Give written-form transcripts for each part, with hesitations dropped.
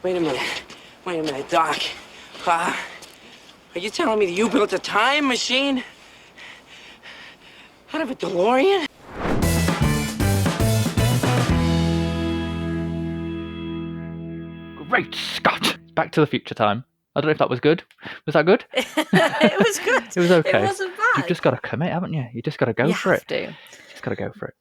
Wait a minute, Doc. Are you telling me that you built a time machine out of a DeLorean? Great Scott! Back to the Future time. I don't know if that was good. Was that good? It was good. It was okay. It wasn't bad. You've just got to commit, haven't you? You just got to go for it. You have to. Just got to go for it.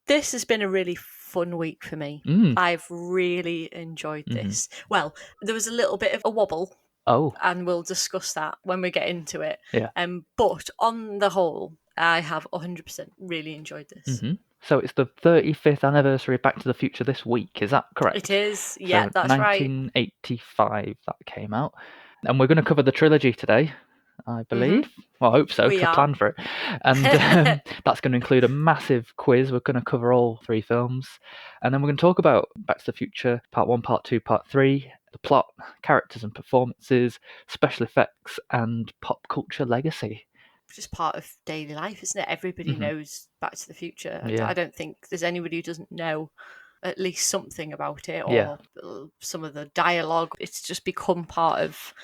This has been a really fun week for me. I've really enjoyed this. Well, there was a little bit of a wobble. Oh. And we'll discuss that when we get into it. Yeah. But on the whole, I have 100% really enjoyed this. Mm-hmm. So it's the 35th anniversary of Back to the Future this week, is that correct? It is, yeah, so that's right. 1985 that came out. And we're going to cover the trilogy today, I believe. Well, I hope so, because I planned for it. And that's going to include a massive quiz. We're going to cover all 3 films. And then we're going to talk about Back to the Future, Part 1, Part 2, Part 3, the plot, characters and performances, special effects, and pop culture legacy. Just part of daily life, isn't it? Everybody knows Back to the Future. Yeah. I don't think there's anybody who doesn't know at least something about it, or some of the dialogue. It's just become part of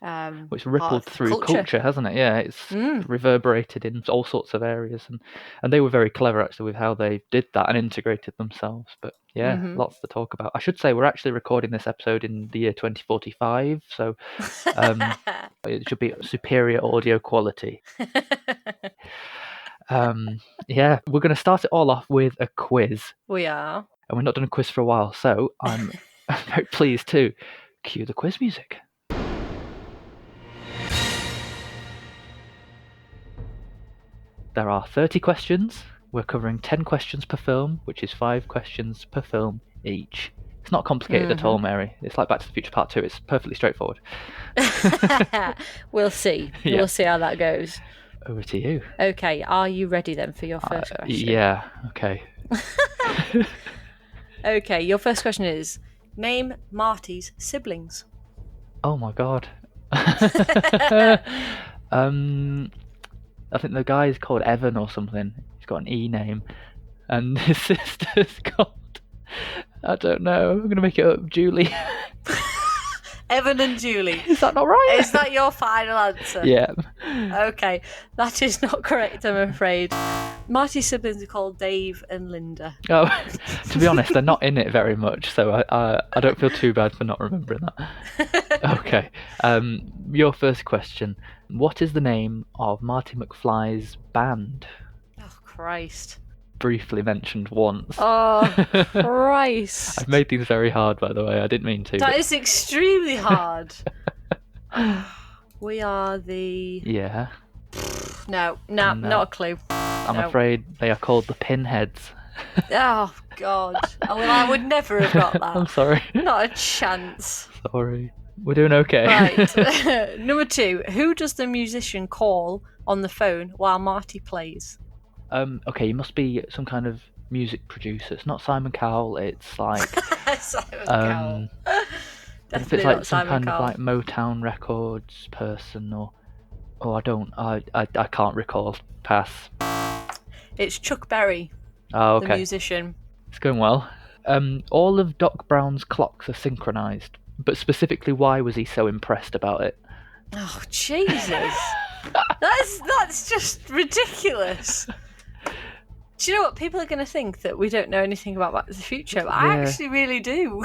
it's rippled through culture, hasn't it? Yeah, it's reverberated in all sorts of areas, and they were very clever actually with how they did that and integrated themselves. But yeah, lots to talk about. I should say we're actually recording this episode in the year 2045, so it should be superior audio quality. Yeah, we're going to start it all off with a quiz. We are. And we've not done a quiz for a while, so I'm very pleased to cue the quiz music. There are 30 questions. We're covering 10 questions per film, which is 5 questions per film each. It's not complicated at all, Mary. It's like Back to the Future Part 2. It's perfectly straightforward. We'll see. Yeah. We'll see how that goes. Over to you. Okay, are you ready then for your first question? Yeah, okay. Okay, your first question is, name Marty's siblings. Oh my god. I think the guy's called Evan or something. He's got an E name. And his sister's called... I don't know. I'm going to make it up. Julie. Evan and Julie. Is that not right? Is that your final answer? Yeah. Okay, that is not correct, I'm afraid. Marty's siblings are called Dave and Linda. Oh, to be honest, they're not in it very much, so I don't feel too bad for not remembering that. Okay. Your first question. What is the name of Marty McFly's band? Oh, Christ. Briefly mentioned once. Oh, Christ. I've made things very hard, by the way. I didn't mean to. That is extremely hard. We are the... Yeah. No, not a clue. I'm afraid they are called the Pinheads. Oh, God. Oh, well, I would never have got that. I'm sorry. Not a chance. Sorry. We're doing okay. Right. Number 2. Who does the musician call on the phone while Marty plays? Okay, you must be some kind of music producer. It's not Simon Cowell. It's like Simon Cowell. If it's like some kind of like Motown Records person, or I can't recall. Pass. It's Chuck Berry. Oh, okay. The musician. It's going well. All of Doc Brown's clocks are synchronized, but specifically, why was he so impressed about it? Oh, Jesus. That's just ridiculous. Do you know what? People are going to think that we don't know anything about Back to the Future, but I actually really do.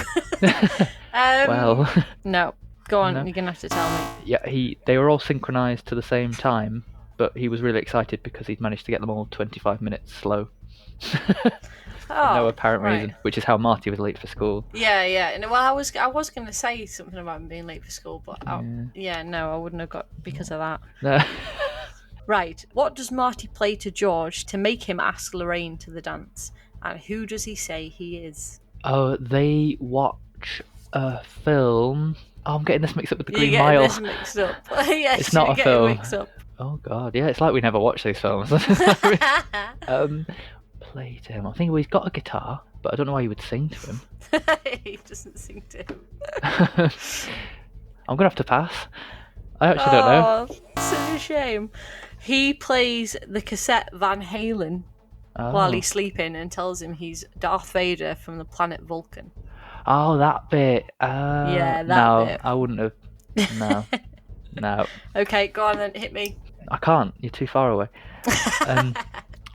Well... No. Go on, no. You're going to have to tell me. Yeah, they were all synchronised to the same time, but he was really excited because he'd managed to get them all 25 minutes slow. For no apparent reason, which is how Marty was late for school. Yeah. Well, I was going to say something about him being late for school, but I wouldn't have got because of that. No. Right. What does Marty play to George to make him ask Lorraine to the dance? And who does he say he is? Oh, they watch a film. Oh, I'm getting this mixed up with the Green Mile. Mile. This mixed up. Yes, it's not a film. Mixed up. Oh God, yeah, it's like we never watch these films. Play to him. I think he's got a guitar, but I don't know why he would sing to him. He doesn't sing to him. I'm gonna have to pass. I actually don't know. Such a shame. He plays the cassette Van Halen while he's sleeping and tells him he's Darth Vader from the planet Vulcan. Oh, that bit. Yeah, that no, bit. I wouldn't have. No, no, Okay, go on then, hit me. I can't. You're too far away.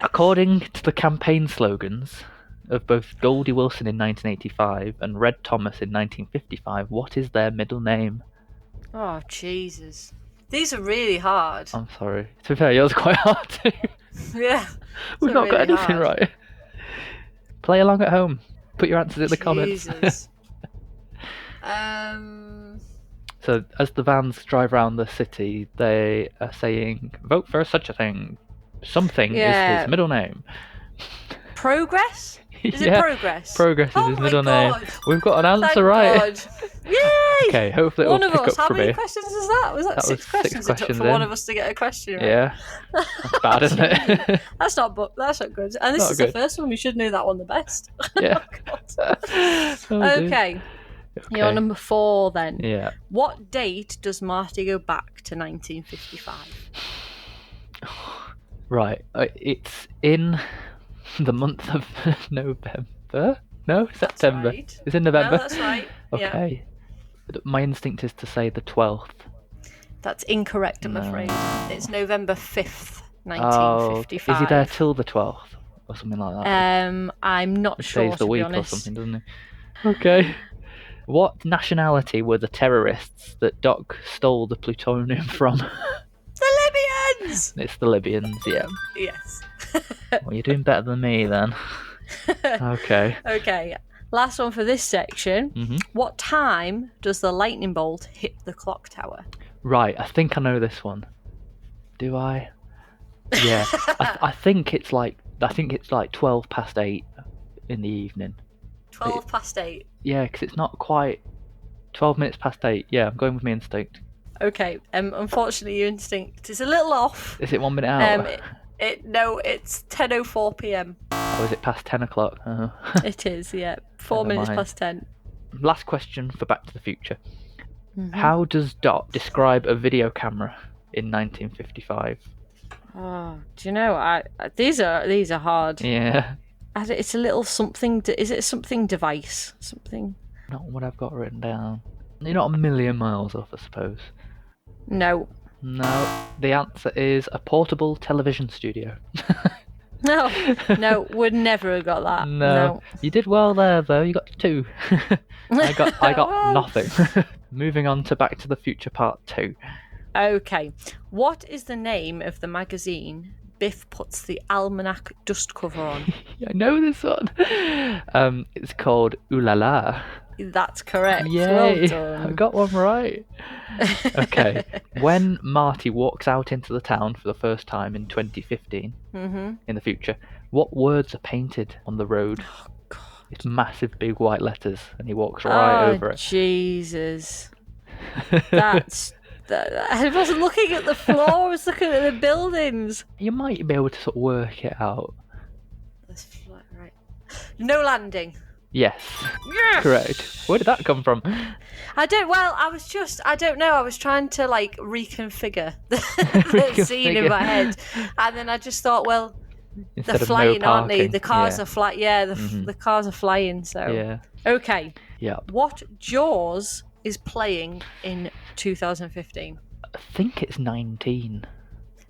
According to the campaign slogans of both Goldie Wilson in 1985 and Red Thomas in 1955, what is their middle name? Oh, Jesus. These are really hard. I'm sorry. To be fair, yours are quite hard too. Yeah. We've not got anything right. Play along at home. Put your answers in the comments. So, as the vans drive around the city, they are saying, vote for such a thing. Something is his middle name. Progress? Is it Progress? Progress is his middle name. We've got an answer Thank right. God. Yay! Okay, hopefully one it'll of pick us. up How for many me. questions was that? Was that six questions? It took for one of us to get a question right. Yeah. That's bad, isn't it? That's not good. And this is the first one. We should know that one the best. Yeah. Okay. You're number 4 then. Yeah. What date does Marty go back to 1955? Right. It's in the month of November? No, September. Right. It's in November. No, that's right. Okay. Yeah. My instinct is to say the 12th. That's incorrect, I'm afraid. It's November 5th, 1955. Is he there till the 12th? Or something like that? I'm not sure, Days the to week be honest. or something, doesn't he? Okay. What nationality were the terrorists that Doc stole the plutonium from? The Libyans! It's the Libyans, yeah. Yes. Well, you're doing better than me then. Okay. Okay. Last one for this section. Mm-hmm. What time does the lightning bolt hit the clock tower? Right, I think I know this one. Do I? Yeah. I think it's like 12 past 8 in the evening. 12 past 8. Yeah, because it's not quite 12 minutes past 8. Yeah, I'm going with my instinct. Okay. Unfortunately, your instinct is a little off. Is it 1 minute out? No, it's 10:04 p.m. Oh, is it past 10 o'clock? It is, yeah. 4 Never minutes mind. past 10. Last question for Back to the Future. Mm-hmm. How does Dot describe a video camera in 1955? Oh, do you know? These are hard. Yeah. It's a little something. Is it something device? Something? Not what I've got written down. You're not a million miles off, I suppose. No. No. The answer is a portable television studio. No, would never have got that. No. You did well there, though. You got 2. I got nothing. Moving on to Back to the Future Part 2. Okay. What is the name of the magazine Biff puts the almanac dust cover on? I know this one. It's called Ooh La La. That's correct. Yay. Well done. I got one right. Okay. When Marty walks out into the town for the first time in 2015, in the future, what words are painted on the road? Oh, God. It's massive big white letters, and he walks right over it. Jesus. I wasn't looking at the floor, I was looking at the buildings. You might be able to sort of work it out. Let's fly, right. No landing. Yes. Correct. Where did that come from? I don't know. I was trying to reconfigure the scene in my head. And then I just thought, well, Instead they're flying, aren't they? The cars yeah. are flying. Yeah, the cars are flying, so. Yeah. Okay. Yeah. What Jaws is playing in 2015? I think it's 19.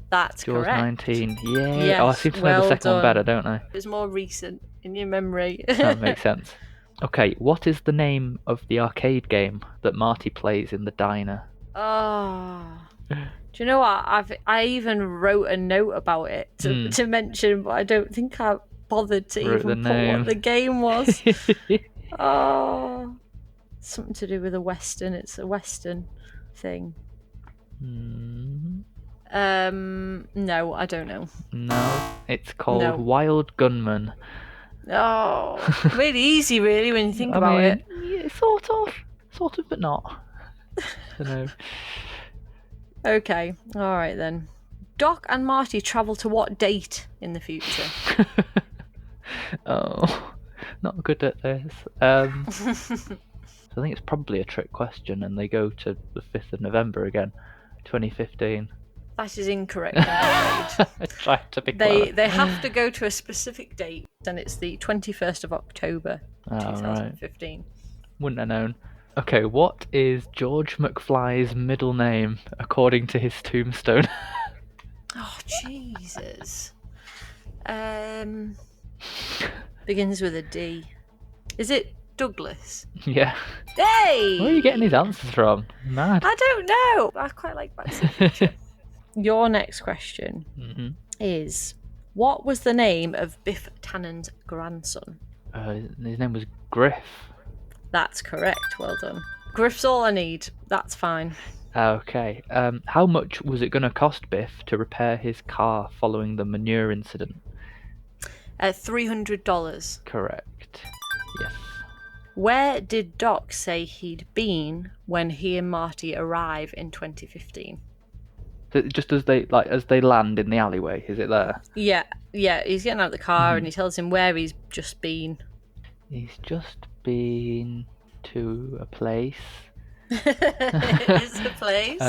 That's Jaws correct. 19. Yeah. Yes, I seem to know the second one better, don't I? It's more recent in your memory. That makes sense. Okay, what is the name of the arcade game that Marty plays in the diner? Oh. Do you know what? I even wrote a note about it to mention, but I don't think I bothered to even put what the game was. Oh. Something to do with a Western. It's a Western thing. No, I don't know. No, it's called Wild Gunman. Oh, really easy, really, when you think about it. Yeah, sort of, but not. I don't know. Okay, all right then. Doc and Marty travel to what date in the future? Oh, not good at this. I think it's probably a trick question, and they go to the 5th of November again, 2015. That is incorrect. I'm I tried to be afraid. They have to go to a specific date, and it's the 21st of October, 2015. Wouldn't have known. Okay, what is George McFly's middle name according to his tombstone? Oh, Jesus. Begins with a D. Is it Douglas? Yeah. Hey! Where are you getting these answers from? Mad. I don't know. I quite like Back to the Future. Your next question is, what was the name of Biff Tannen's grandson? His name was Griff. That's correct. Well done. Griff's all I need. That's fine. Okay. How much was it going to cost Biff to repair his car following the manure incident? $300. Correct. Yes. Where did Doc say he'd been when he and Marty arrive in 2015? So just as they land in the alleyway, is it there? Yeah. He's getting out of the car and he tells him where he's just been. He's just been to a place. It's a place.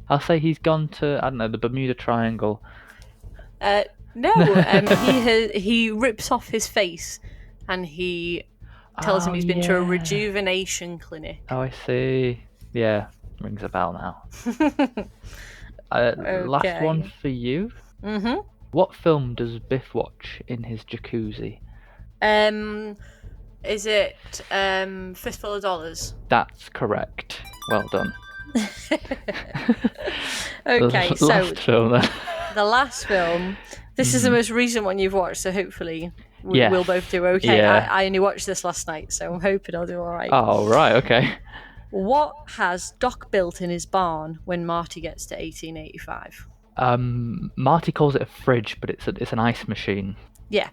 I'll say he's gone to, I don't know, the Bermuda Triangle. No. He rips off his face and he tells him he's been to a rejuvenation clinic. Oh, I see. Yeah, rings a bell now. Okay. Last one for you. Mm-hmm. What film does Biff watch in his jacuzzi? Is it Fistful of Dollars? That's correct. Well done. Okay, so last film then. the last film. This is the most recent one you've watched, so hopefully we'll both do okay. Yeah. I only watched this last night, so I'm hoping I'll do all right. Oh, right, okay. What has Doc built in his barn when Marty gets to 1885? Marty calls it a fridge, but it's an ice machine. Yeah,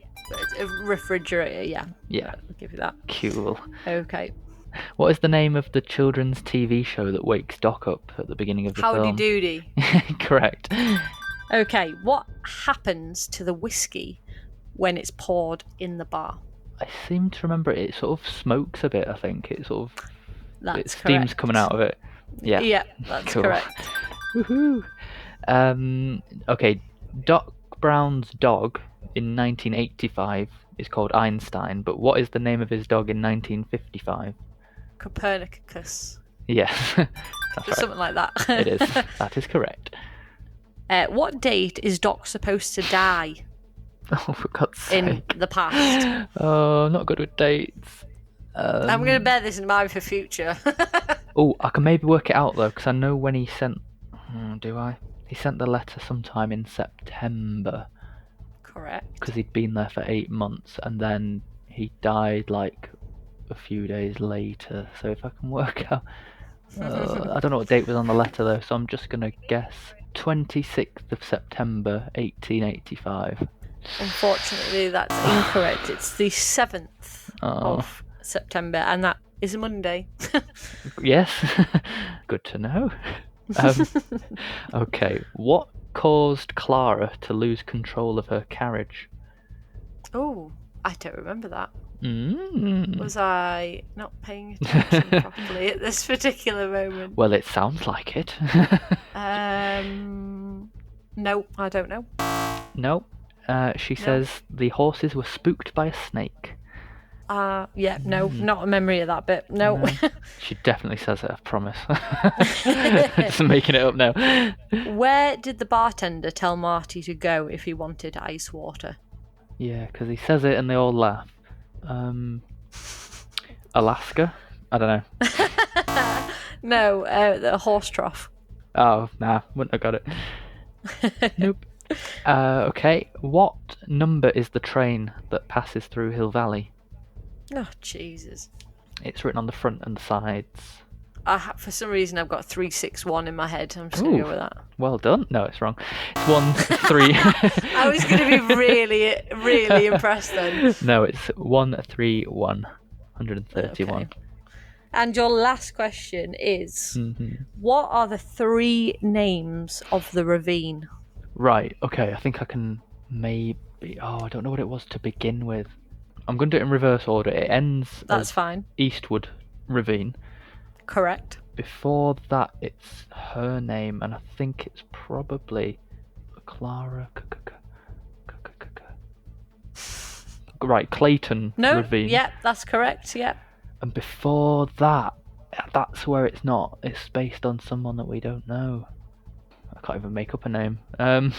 a refrigerator, yeah. Yeah. I'll give you that. Cool. Okay. What is the name of the children's TV show that wakes Doc up at the beginning of the Howdy film? Doody. Correct. Okay, what happens to the whiskey when it's poured in the bar? I seem to remember it sort of smokes a bit, I think. It sort of... That's steam's correct. coming out of it. Yeah. Yeah, that's Cool. correct. Woohoo! Okay, Doc Brown's dog in 1985 is called Einstein, but what is the name of his dog in 1955? Copernicus. Yes, that's right. Something like that. It is. That is correct. What date is Doc supposed to die Oh, for God's in sake. the past? Oh, I'm not good with dates. I'm going to bear this in mind for future. Oh, I can maybe work it out though, because I know when he sent... do I? He sent the letter sometime in September. Correct. Because he'd been there for 8 months, and then he died like a few days later. So if I can work out... I don't know what date was on the letter though, so I'm just going to guess 26th of September 1885. Unfortunately, that's incorrect. It's the 7th of September, and that is a Monday. Yes, good to know. Okay, what caused Clara to lose control of her carriage? Oh, I don't remember that. Mm. Was I not paying attention properly at this particular moment? Well, it sounds like it. No, I don't know. No. She says the horses were spooked by a snake. Yeah, no, not a memory of that bit. No. She definitely says it, I promise. Just making it up now. Where did the bartender tell Marty to go if he wanted ice water? Yeah, because he says it and they all laugh. Alaska? I don't know. No, the horse trough. Oh, nah, wouldn't have got it. Nope. Okay, what number is the train that passes through Hill Valley? Oh, Jesus. It's written on the front and the sides. For some reason, I've got 361 in my head. I'm just going to go with that. Well done. No, it's wrong. It's 1, 3. I was going to be really, really impressed then. No, it's 131. 131. Okay. And your last question is, what are the 3 names of the ravine? Right, okay, I think I can maybe... Oh, I don't know what it was to begin with. I'm going to do it in reverse order. It ends That's as fine. Eastwood Ravine. Correct. Before that, it's her name, and I think it's probably Clara... Right, Clayton Ravine. Yeah, that's correct, yeah. And before that, that's where it's not. It's based on someone that we don't know. I can't even make up a name. I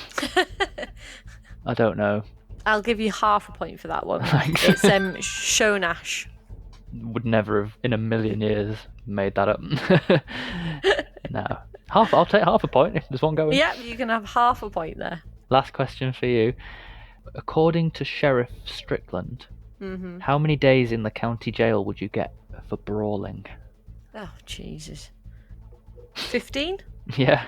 don't know. I'll give you half a point for that one. Thanks. It's Shonash. Would never have in a million years made that up. No. I'll take half a point if there's one going. Yeah, you can have half a point there. Last question for you. According to Sheriff Strickland, how many days in the county jail would you get for brawling? Oh, Jesus. 15? Yeah.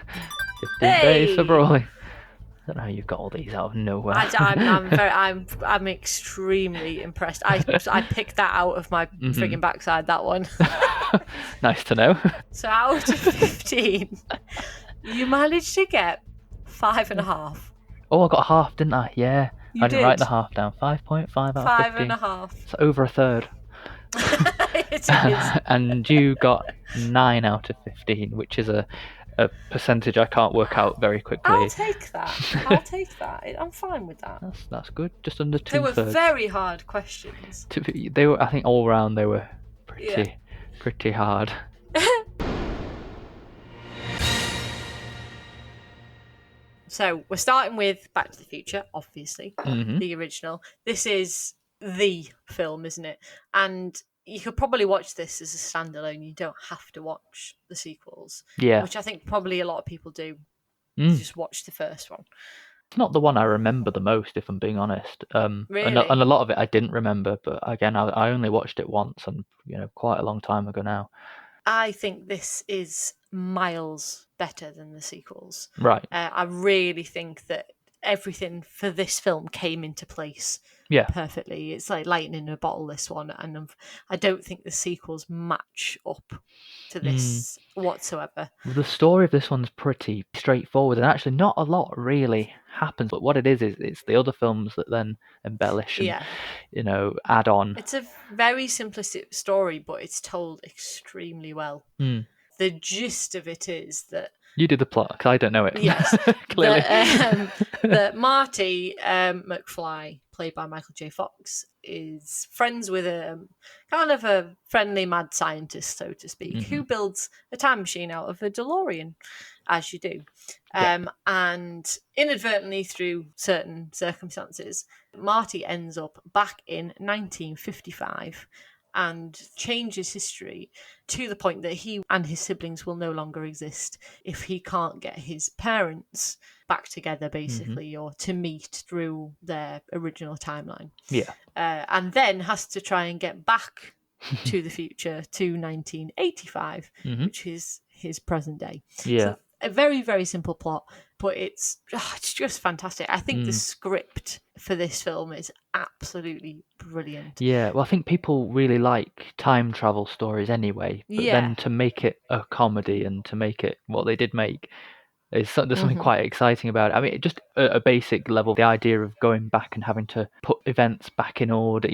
15 days for brawling. I don't know how you've got all these out of nowhere. I'm extremely impressed. I picked that out of my frigging backside, that one. Nice to know. So out of 15, you managed to get 5.5. Oh, I got half, didn't I? Yeah. You I didn't did. write the half down. 5.5 out of 15. 5.5. It's over a third. It is. And you got 9 out of 15, which is a percentage I can't work out very quickly. I'll take that. I'm fine with that. That's good. Just under 2/3. They were very hard questions. They were, I think, all round they were pretty hard. So we're starting with Back to the Future, obviously, the original. This is the film, isn't it? And you could probably watch this as a standalone. You don't have to watch the sequels. Yeah. Which I think probably a lot of people do. Just watch the first one. It's not the one I remember the most, if I'm being honest. Really? And a lot of it I didn't remember, but again, I only watched it once, and quite a long time ago now. I think this is miles better than the sequels. Right. I really think that everything for this film came into place perfectly. It's like lightning in a bottle, this one, and I don't think the sequels match up to this whatsoever. The story of this one's pretty straightforward, and actually not a lot really happens, but what it is it's the other films that then embellish and add on. It's a very simplistic story, but it's told extremely well. The gist of it is that you do the plot, because I don't know it. Yes. Clearly. That Marty McFly, played by Michael J. Fox, is friends with a kind of a friendly mad scientist, so to speak, who builds a time machine out of a DeLorean, as you do. And inadvertently, through certain circumstances, Marty ends up back in 1955 and changes history to the point that he and his siblings will no longer exist if he can't get his parents back together, basically, or to meet through their original timeline. Yeah. And then has to try and get back to the future to 1985, which is his present day. Yeah. So a very, very simple plot, but it's just fantastic. I think the script for this film is absolutely brilliant. Yeah, well, I think people really like time travel stories anyway, but then to make it a comedy and to make it what they did make, there's something quite exciting about it. I mean, just a basic level, the idea of going back and having to put events back in order,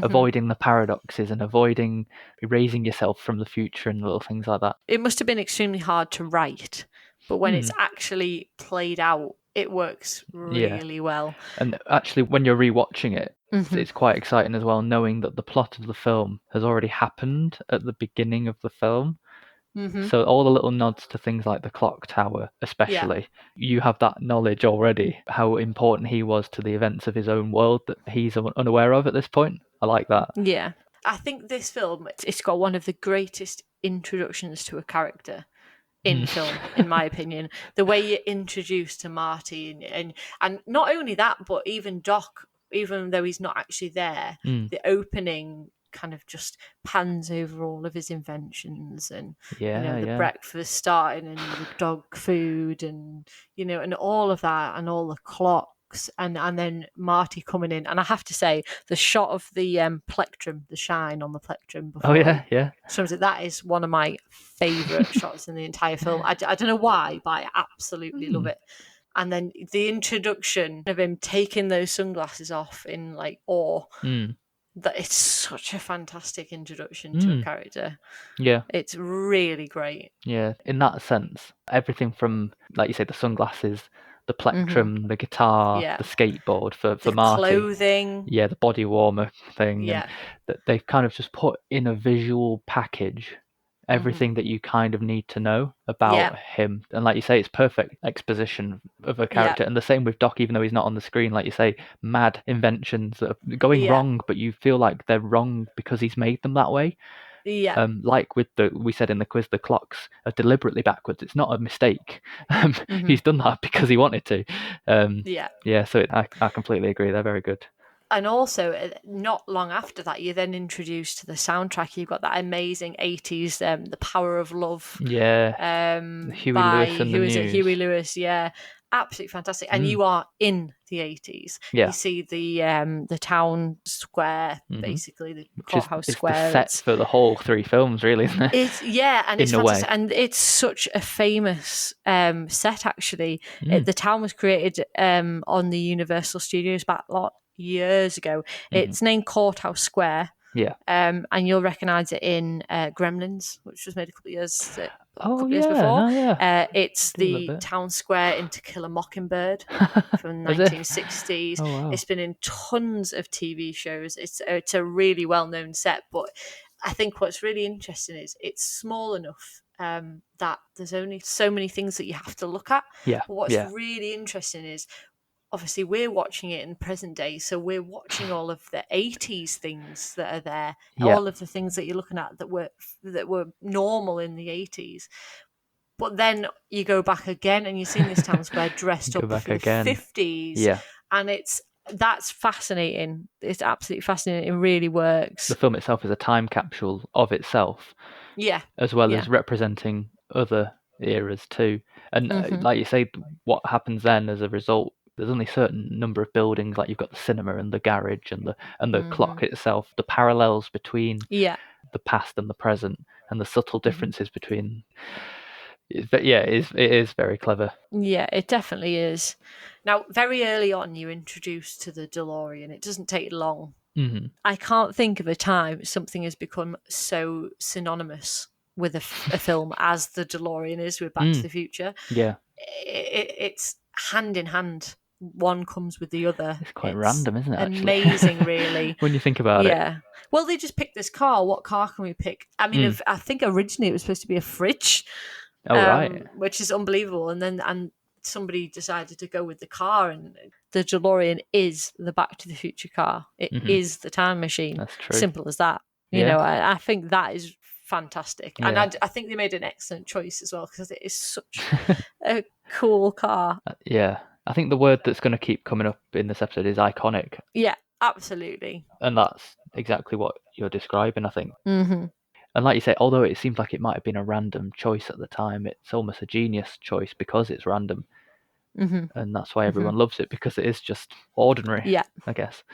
avoiding the paradoxes and avoiding erasing yourself from the future and little things like that. It must have been extremely hard to write, but when it's actually played out, it works really well. And actually, when you're rewatching it, it's quite exciting as well, knowing that the plot of the film has already happened at the beginning of the film. So all the little nods to things like the clock tower, especially, you have that knowledge already, how important he was to the events of his own world that he's unaware of at this point. I like that. Yeah. I think this film, it's got one of the greatest introductions to a character in film, in my opinion. The way you're introduced to Marty and not only that, but even Doc, even though he's not actually there, the opening kind of just pans over all of his inventions and the breakfast starting and the dog food and and all of that and all the clocks and then Marty coming in. And I have to say, the shot of the plectrum, the shine on the plectrum before that is one of my favourite shots in the entire film. I don't know why, but I absolutely love it. And then the introduction of him taking those sunglasses off in like awe. That it's such a fantastic introduction to a character. Yeah. It's really great. Yeah, in that sense, everything from, like you say, the sunglasses, the plectrum, the guitar, the skateboard for the Marty. Clothing. Yeah, the body warmer thing. Yeah. And that they've kind of just put in a visual package everything that you kind of need to know about him. And like you say, it's perfect exposition of a character. And the same with Doc, even though he's not on the screen, like you say, mad inventions that are going wrong, but you feel like they're wrong because he's made them that way. Yeah. Like with we said in the quiz, the clocks are deliberately backwards. It's not a mistake. He's done that because he wanted to. So I completely agree. They're very good. And also, not long after that, you're then introduced to the soundtrack. You've got that amazing 80s, The Power of Love. Yeah. Huey Lewis and the News. Huey Lewis, yeah. Absolutely fantastic. And you are in the 80s. Yeah. You see the town square, basically, the courthouse square. It's the set for the whole 3 films, really, isn't it? And it's fantastic. And it's such a famous set, actually. The town was created on the Universal Studios backlot years ago. It's named Courthouse Square. Yeah. And you'll recognise it in Gremlins, which was made a couple of years before. It's the town square in To Kill a Mockingbird from the 1960s. Oh, wow. It's been in tons of TV shows. It's a really well-known set, but I think what's really interesting is it's small enough that there's only so many things that you have to look at. Yeah. But what's really interesting is, obviously, we're watching it in present day, so we're watching all of the 80s things that are there, all of the things that you're looking at that were normal in the 80s. But then you go back again and you're seeing this town square dressed up for the 50s, and that's fascinating. It's absolutely fascinating. It really works. The film itself is a time capsule of itself, as well as representing other eras too. And like you say, what happens then as a result? There's only a certain number of buildings, like you've got the cinema and the garage and the clock itself, the parallels between the past and the present, and the subtle differences between. But it is very clever. Yeah, it definitely is. Now, very early on, you're introduced to the DeLorean. It doesn't take long. I can't think of a time something has become so synonymous with a film as the DeLorean is with Back to the Future. Yeah. It's hand in hand. One comes with the other. It's quite random, isn't it? Actually? Amazing, really. When you think about it. Yeah. Well, they just picked this car. What car can we pick? I mean, I think originally it was supposed to be a fridge. Oh, right. Which is unbelievable. And somebody decided to go with the car, and the DeLorean is the Back to the Future car. It is the time machine. That's true. Simple as that. You know, I think that is fantastic. And I think they made an excellent choice as well, because it is such a cool car. Yeah. I think the word that's going to keep coming up in this episode is iconic. Yeah, absolutely. And that's exactly what you're describing, I think. And like you say, although it seems like it might have been a random choice at the time, it's almost a genius choice because it's random. And that's why everyone loves it, because it is just ordinary, I guess.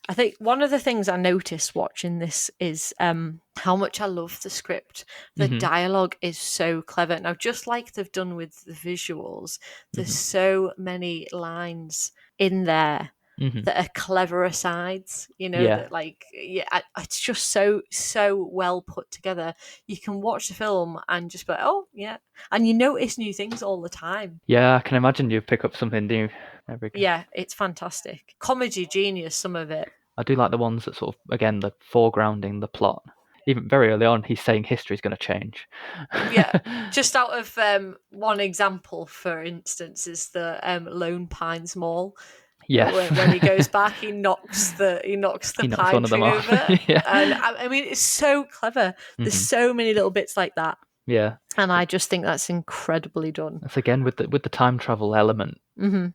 I think one of the things I noticed watching this is how much I love the script. The dialogue is so clever. Now, just like they've done with the visuals, there's so many lines in there that are clever asides, that it's just so well put together. You can watch the film and just be like, oh, yeah. And you notice new things all the time. Yeah, I can imagine you pick up something new every time. Yeah, it's fantastic. Comedy genius, some of it. I do like the ones that sort of, again, the foregrounding the plot. Even very early on, he's saying history's going to change. Yeah, just out of one example, for instance, is the Lone Pines Mall. Yes. When he goes back, he knocks the pine tree over. And I mean, it's so clever. There's so many little bits like that. Yeah. And I just think that's incredibly done. That's again with the time travel element.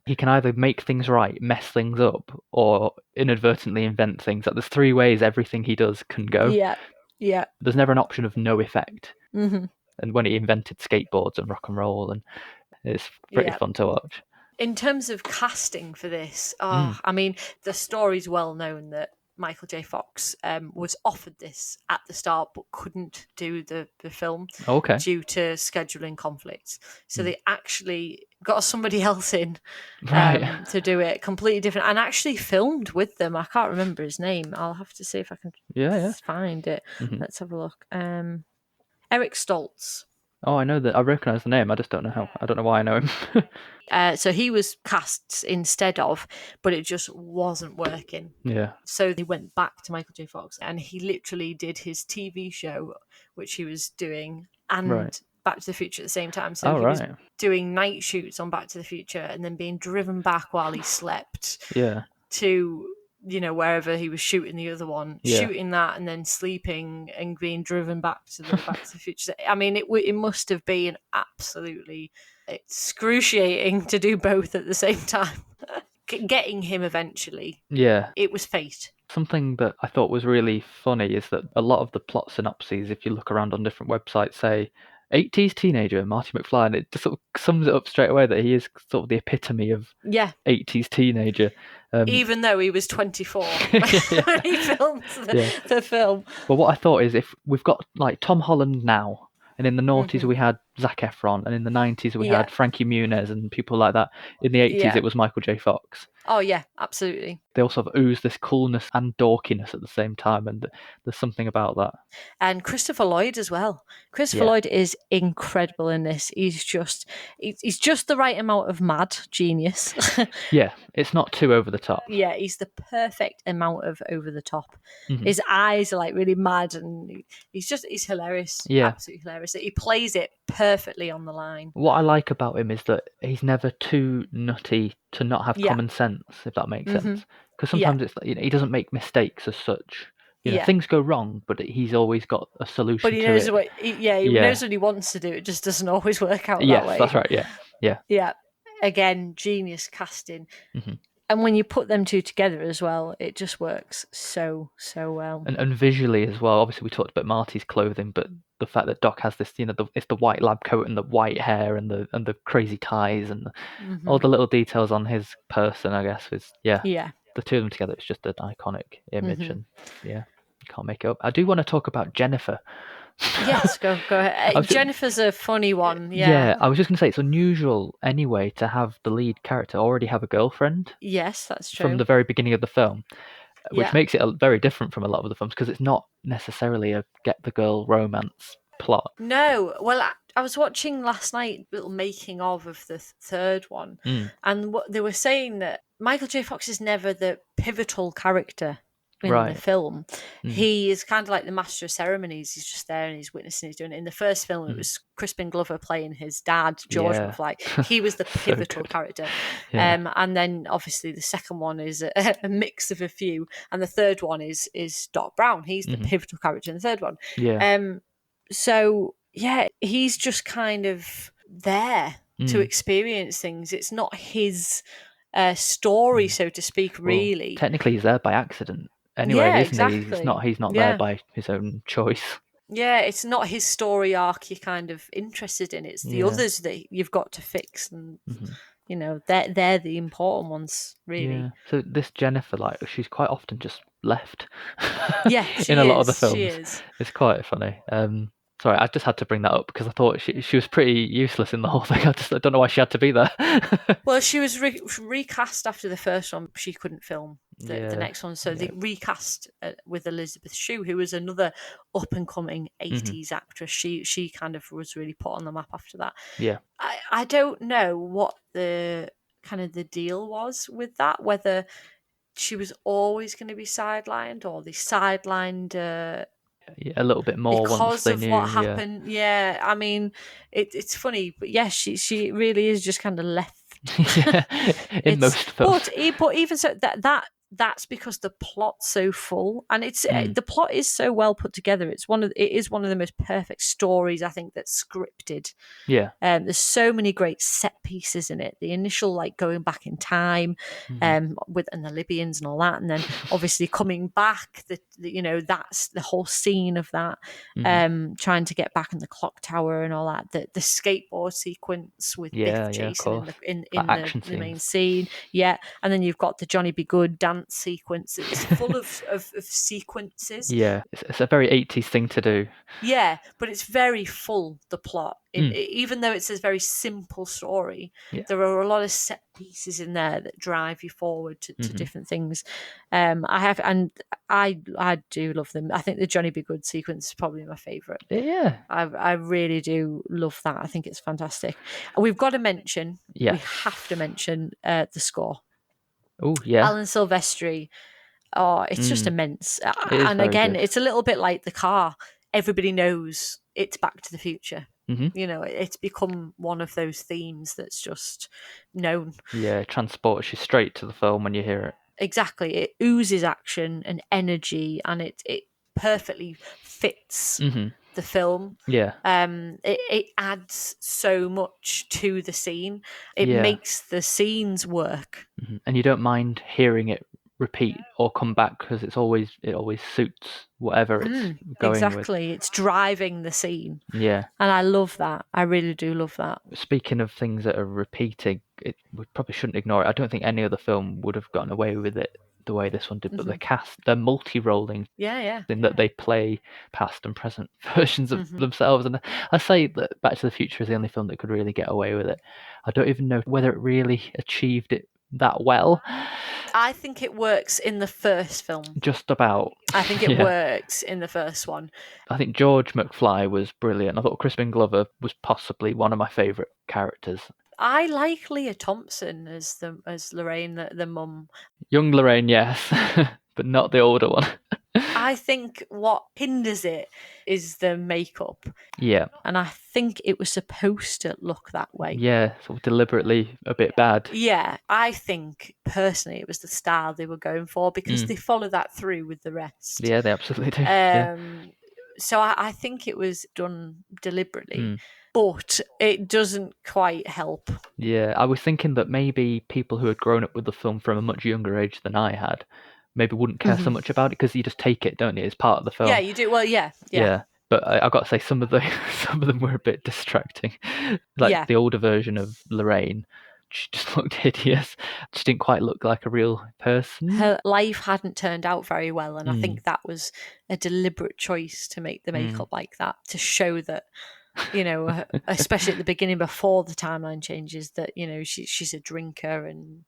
He can either make things right, mess things up, or inadvertently invent things. Like, there's 3 ways everything he does can go. Yeah. There's never an option of no effect. And when he invented skateboards and rock and roll, and it's pretty fun to watch. In terms of casting for this, I mean, the story's well known that Michael J. Fox was offered this at the start but couldn't do the film due to scheduling conflicts. So they actually got somebody else in to do it, completely different, and actually filmed with them. I can't remember his name. I'll have to see if I can find it. Let's have a look. Eric Stoltz. Oh, I know that. I recognise the name. I just don't know how. I don't know why I know him. So he was cast instead of, but it just wasn't working. Yeah. So they went back to Michael J. Fox, and he literally did his TV show, which he was doing, and Back to the Future at the same time. So he was doing night shoots on Back to the Future, and then being driven back while he slept. Yeah. To wherever he was shooting the other one, shooting that, and then sleeping and being driven back to the Future. I mean, it must have been absolutely excruciating to do both at the same time. Getting him eventually, it was fate. Something that I thought was really funny is that a lot of the plot synopses, if you look around on different websites, say 80s teenager Marty McFly, and it just sort of sums it up straight away that he is sort of the epitome of 80s teenager. Even though he was 24 when he filmed the film. Well, what I thought is, if we've got like Tom Holland now, and in the noughties we had Zac Efron, and in the 90s we had Frankie Muniz and people like that. In the 80s it was Michael J. Fox. Oh yeah, absolutely. They all sort of ooze this coolness and dorkiness at the same time, and there's something about that. And Christopher Lloyd as well. Christopher Lloyd is incredible in this. He's just the right amount of mad genius. Yeah, it's not too over the top. Yeah, he's the perfect amount of over the top. His eyes are like really mad, and he's hilarious. Yeah, absolutely hilarious. He plays it perfectly on the line. What I like about him is that he's never too nutty to not have common sense, if that makes sense. Because sometimes it's like, he doesn't make mistakes as such. Things go wrong, but he's always got a solution. But he knows he knows what he wants to do. It just doesn't always work out that way. Yes, that's right. Yeah. Again, genius casting. And when you put them two together as well, it just works so well. And visually as well. Obviously, we talked about Marty's clothing, but the fact that Doc has this, it's the white lab coat and the white hair and the crazy ties and all the little details on his person, I guess, is the two of them together. It's just an iconic image, and you can't make it up. I do want to talk about Jennifer. Yes, go ahead. Jennifer's a funny one. Yeah, I was just going to say it's unusual anyway to have the lead character already have a girlfriend. Yes, that's true. From the very beginning of the film, which makes it very different from a lot of the films because it's not necessarily a get the girl romance plot. No, well, I was watching last night little making of the third one, and what they were saying that Michael J. Fox is never the pivotal character in the film. He is kind of like the master of ceremonies. He's just there and he's witnessing, he's doing it. In the first film, it was Crispin Glover playing his dad, George McFly. He was the pivotal character. And then obviously the second one is a mix of a few, and the third one is Doc Brown. He's the pivotal character in the third one. So he's just kind of there to experience things. It's not his story, so to speak, really. Well, technically he's there by accident. Anyway, isn't he? He's not there by his own choice. Yeah, it's not his story arc you're kind of interested in. It's the others that you've got to fix, and they're the important ones, really. Yeah. So this Jennifer, she's quite often just left. Yeah, in a lot of the films. She is. It's quite funny. Sorry, I just had to bring that up because I thought she was pretty useless in the whole thing. I don't know why she had to be there. Well, she was recast after the first one. She couldn't film the next one, so they recast with Elizabeth Shue, who was another up and coming 80s actress. She kind of was really put on the map after that. Yeah, I don't know what the kind of the deal was with that, whether she was always going to be sidelined or they sidelined a little bit more because once they of knew, what happened. Yeah, I mean, it's funny, but she really is just kind of left. in most films. But even so, that's because the plot's so full, and it's the plot is so well put together. It is one of the most perfect stories I think that's scripted. Yeah. There's so many great set pieces in it. The initial going back in time, with the Libyans and all that, and then obviously coming back. That's the whole scene of that. Trying to get back in the clock tower and all that. The skateboard sequence with Biff Jason in the main scene. Yeah, and then you've got the Johnny B. Good dancing dance sequence. It's full of sequences. Yeah, it's a very 80s thing to do. Yeah, but it's very full, the plot. Even though it's a very simple story, there are a lot of set pieces in there that drive you forward to different things. I do love them. I think the Johnny B. Good sequence is probably my favourite. Yeah. I really do love that. I think it's fantastic. We've got to mention, we have to mention the score. Oh, yeah. Alan Silvestri. Oh, it's just immense. And again, good. It's a little bit like the car. Everybody knows it's Back to the Future. You know, it's become one of those themes that's just known. Yeah, it transports you straight to the film when you hear it. Exactly. It oozes action and energy, and it perfectly fits the film. Yeah. It adds so much to the scene. It makes the scenes work. And you don't mind hearing it repeat or come back because it always suits whatever it's going exactly. with. It's driving the scene. Yeah. And I love that. I really do love that. Speaking of things that are repeating, we probably shouldn't ignore it. I don't think any other film would have gotten away with it the way this one did, but the cast, they're multi-rolling in that they play past and present versions of themselves. And I say that Back to the Future is the only film that could really get away with it. I don't even know whether it really achieved it that well. I think it works in the first film. Just about. I think it works in the first one. I think George McFly was brilliant. I thought Crispin Glover was possibly one of my favourite characters. I like Leah Thompson as Lorraine, the mum. Young Lorraine, yes, but not the older one. I think what hinders it is the makeup. Yeah. And I think it was supposed to look that way. Yeah, sort of deliberately a bit bad. Yeah, I think personally it was the style they were going for because they follow that through with the rest. Yeah, they absolutely do. So I think it was done deliberately. But it doesn't quite help. Yeah, I was thinking that maybe people who had grown up with the film from a much younger age than I had maybe wouldn't care so much about it because you just take it, don't you? It's part of the film. Yeah, you do. Well, yeah. But I've got to say, some of them were a bit distracting. Like the older version of Lorraine, she just looked hideous. She didn't quite look like a real person. Her life hadn't turned out very well, and I think that was a deliberate choice to make the makeup like that, to show that, you know, especially at the beginning before the timeline changes, that, you know, she's a drinker and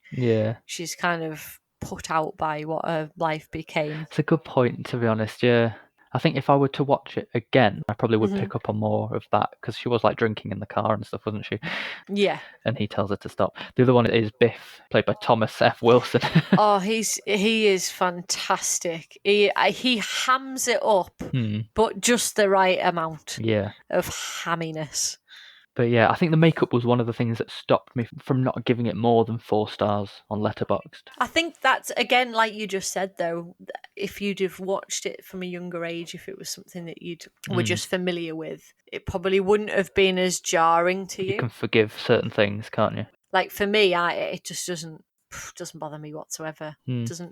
she's kind of put out by what her life became. It's a good point, to be honest. Yeah, I think if I were to watch it again, I probably would pick up on more of that, because she was like drinking in the car and stuff, wasn't she? Yeah. And he tells her to stop. The other one is Biff, played by Thomas F. Wilson. Oh, he is fantastic. He hams it up, but just the right amount of hamminess. But yeah, I think the makeup was one of the things that stopped me from not giving it more than 4 stars on Letterboxd. I think that's, again, like you just said, though, if you'd have watched it from a younger age, if it was something that you'd were just familiar with, it probably wouldn't have been as jarring to you. You can forgive certain things, can't you? Like for me, it just doesn't bother me whatsoever.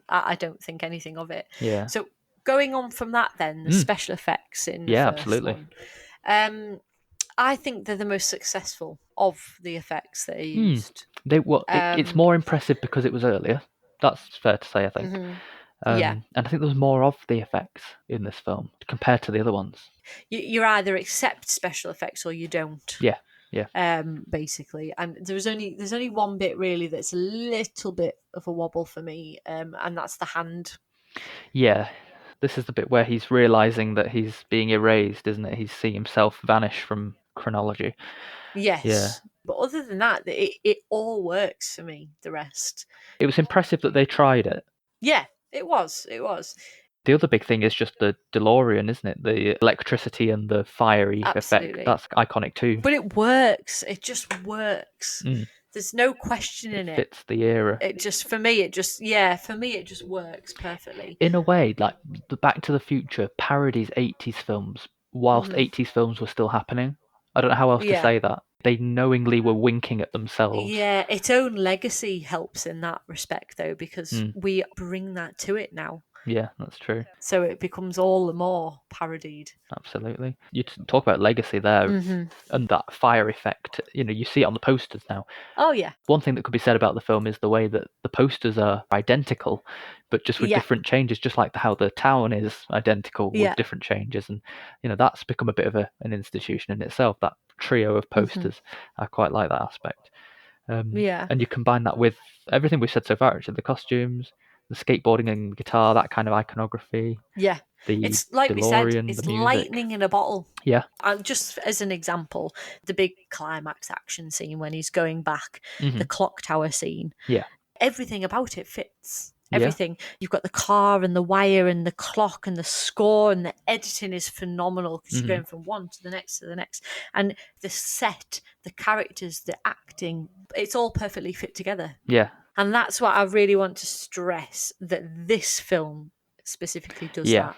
I don't think anything of it. Yeah. So going on from that, then the special effects in the first absolutely. one. I think they're the most successful of the effects that are used. It's more impressive because it was earlier. That's fair to say, I think. And I think there was more of the effects in this film compared to the other ones. You either accept special effects or you don't. Yeah. Basically, and there's only one bit really that's a little bit of a wobble for me, and that's the hand. Yeah. This is the bit where he's realising that he's being erased, isn't it? He's seeing himself vanish from chronology. Yes. Yeah. But other than that, it all works for me, the rest. It was impressive that they tried it. Yeah, it was. The other big thing is just the DeLorean, isn't it? The electricity and the fiery effect. That's iconic too. But it works. It just works. There's no question in it. It fits the era. For me, it just works perfectly. In a way, like the Back to the Future parodies 80s films whilst 80s films were still happening. I don't know how else to say that. They knowingly were winking at themselves. Yeah, its own legacy helps in that respect, though, because we bring that to it now. Yeah, that's true. So it becomes all the more parodied. Absolutely. You talk about legacy there, and that fire effect. You see it on the posters now. Oh yeah. One thing that could be said about the film is the way that the posters are identical, but just with different changes, just like how the town is identical with different changes. And that's become a bit of an institution in itself, that trio of posters. I quite like that aspect. And you combine that with everything we've said so far, actually, the costumes, the skateboarding and guitar, that kind of iconography. Yeah. It's like DeLorean, we said, it's the music. lightning in a bottle. Yeah. And just as an example, the big climax action scene when he's going back, the clock tower scene. Yeah. Everything about it fits. Everything. You've got the car and the wire and the clock and the score, and the editing is phenomenal because you're going from one to the next to the next. And the set, the characters, the acting, it's all perfectly fit together. Yeah. And that's what I really want to stress, that this film specifically does that.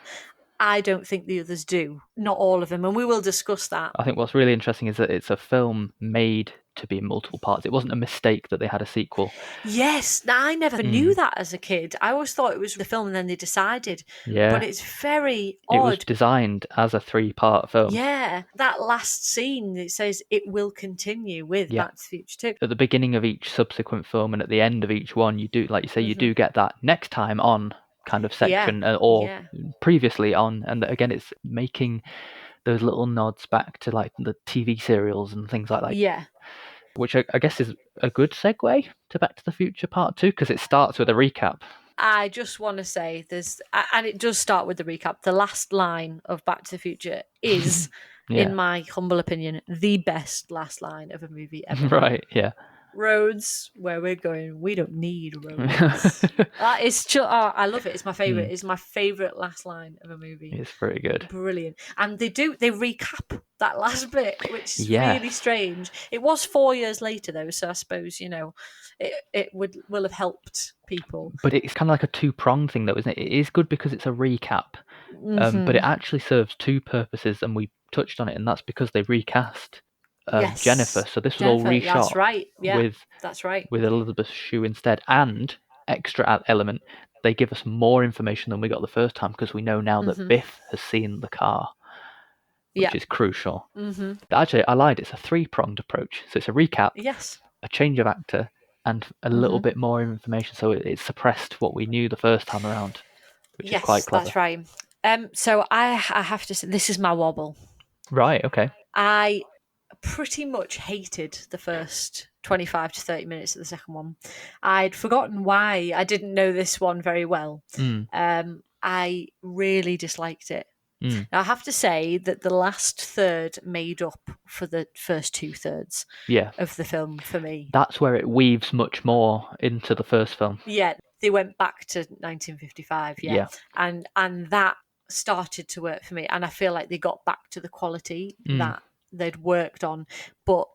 I don't think the others do. Not all of them, and we will discuss that. I think what's really interesting is that it's a film made to be in multiple parts. It wasn't a mistake that they had a sequel. Yes, I never knew that as a kid. I always thought it was the film and then they decided. Yeah. But it's very odd. It was designed as a 3-part film. Yeah. That last scene, it says it will continue with Back to the Future 2. At the beginning of each subsequent film and at the end of each one, you do, like you say, you do get that next time on kind of section or previously on. And again, it's making those little nods back to like the TV serials and things like that. Yeah. Which I guess is a good segue to Back to the Future Part 2, because it starts with a recap. I just want to say and it does start with the recap. The last line of Back to the Future is, in my humble opinion, the best last line of a movie ever. Right, yeah. Roads, where we're going, we don't need roads. That is I love it. It's my favourite. It's my favourite last line of a movie. It's pretty good. Brilliant. And they recap that last bit, which is really strange. It was 4 years later though, so I suppose, it will have helped people. But it's kind of like a two-pronged thing though, isn't it? It is good because it's a recap, but it actually serves two purposes, and we touched on it, and that's because they recast Jennifer. So this was all reshot. That's right. Yeah, that's right. With Elizabeth Shue instead, and extra element, they give us more information than we got the first time, because we know now that Biff has seen the car, which is crucial. Actually, I lied. It's a 3-pronged approach. So it's a recap, a change of actor, and a little bit more information. So it suppressed what we knew the first time around, which is quite clever. That's right. So I have to say, this is my wobble. Right. Okay. I pretty much hated the first 25 to 30 minutes of the second one. I'd forgotten why. I didn't know this one very well. I really disliked it. Now, I have to say that the last third made up for the first 2/3 of the film for me. That's where it weaves much more into the first film. Yeah, they went back to 1955, and that started to work for me, and I feel like they got back to the quality that they'd worked on. But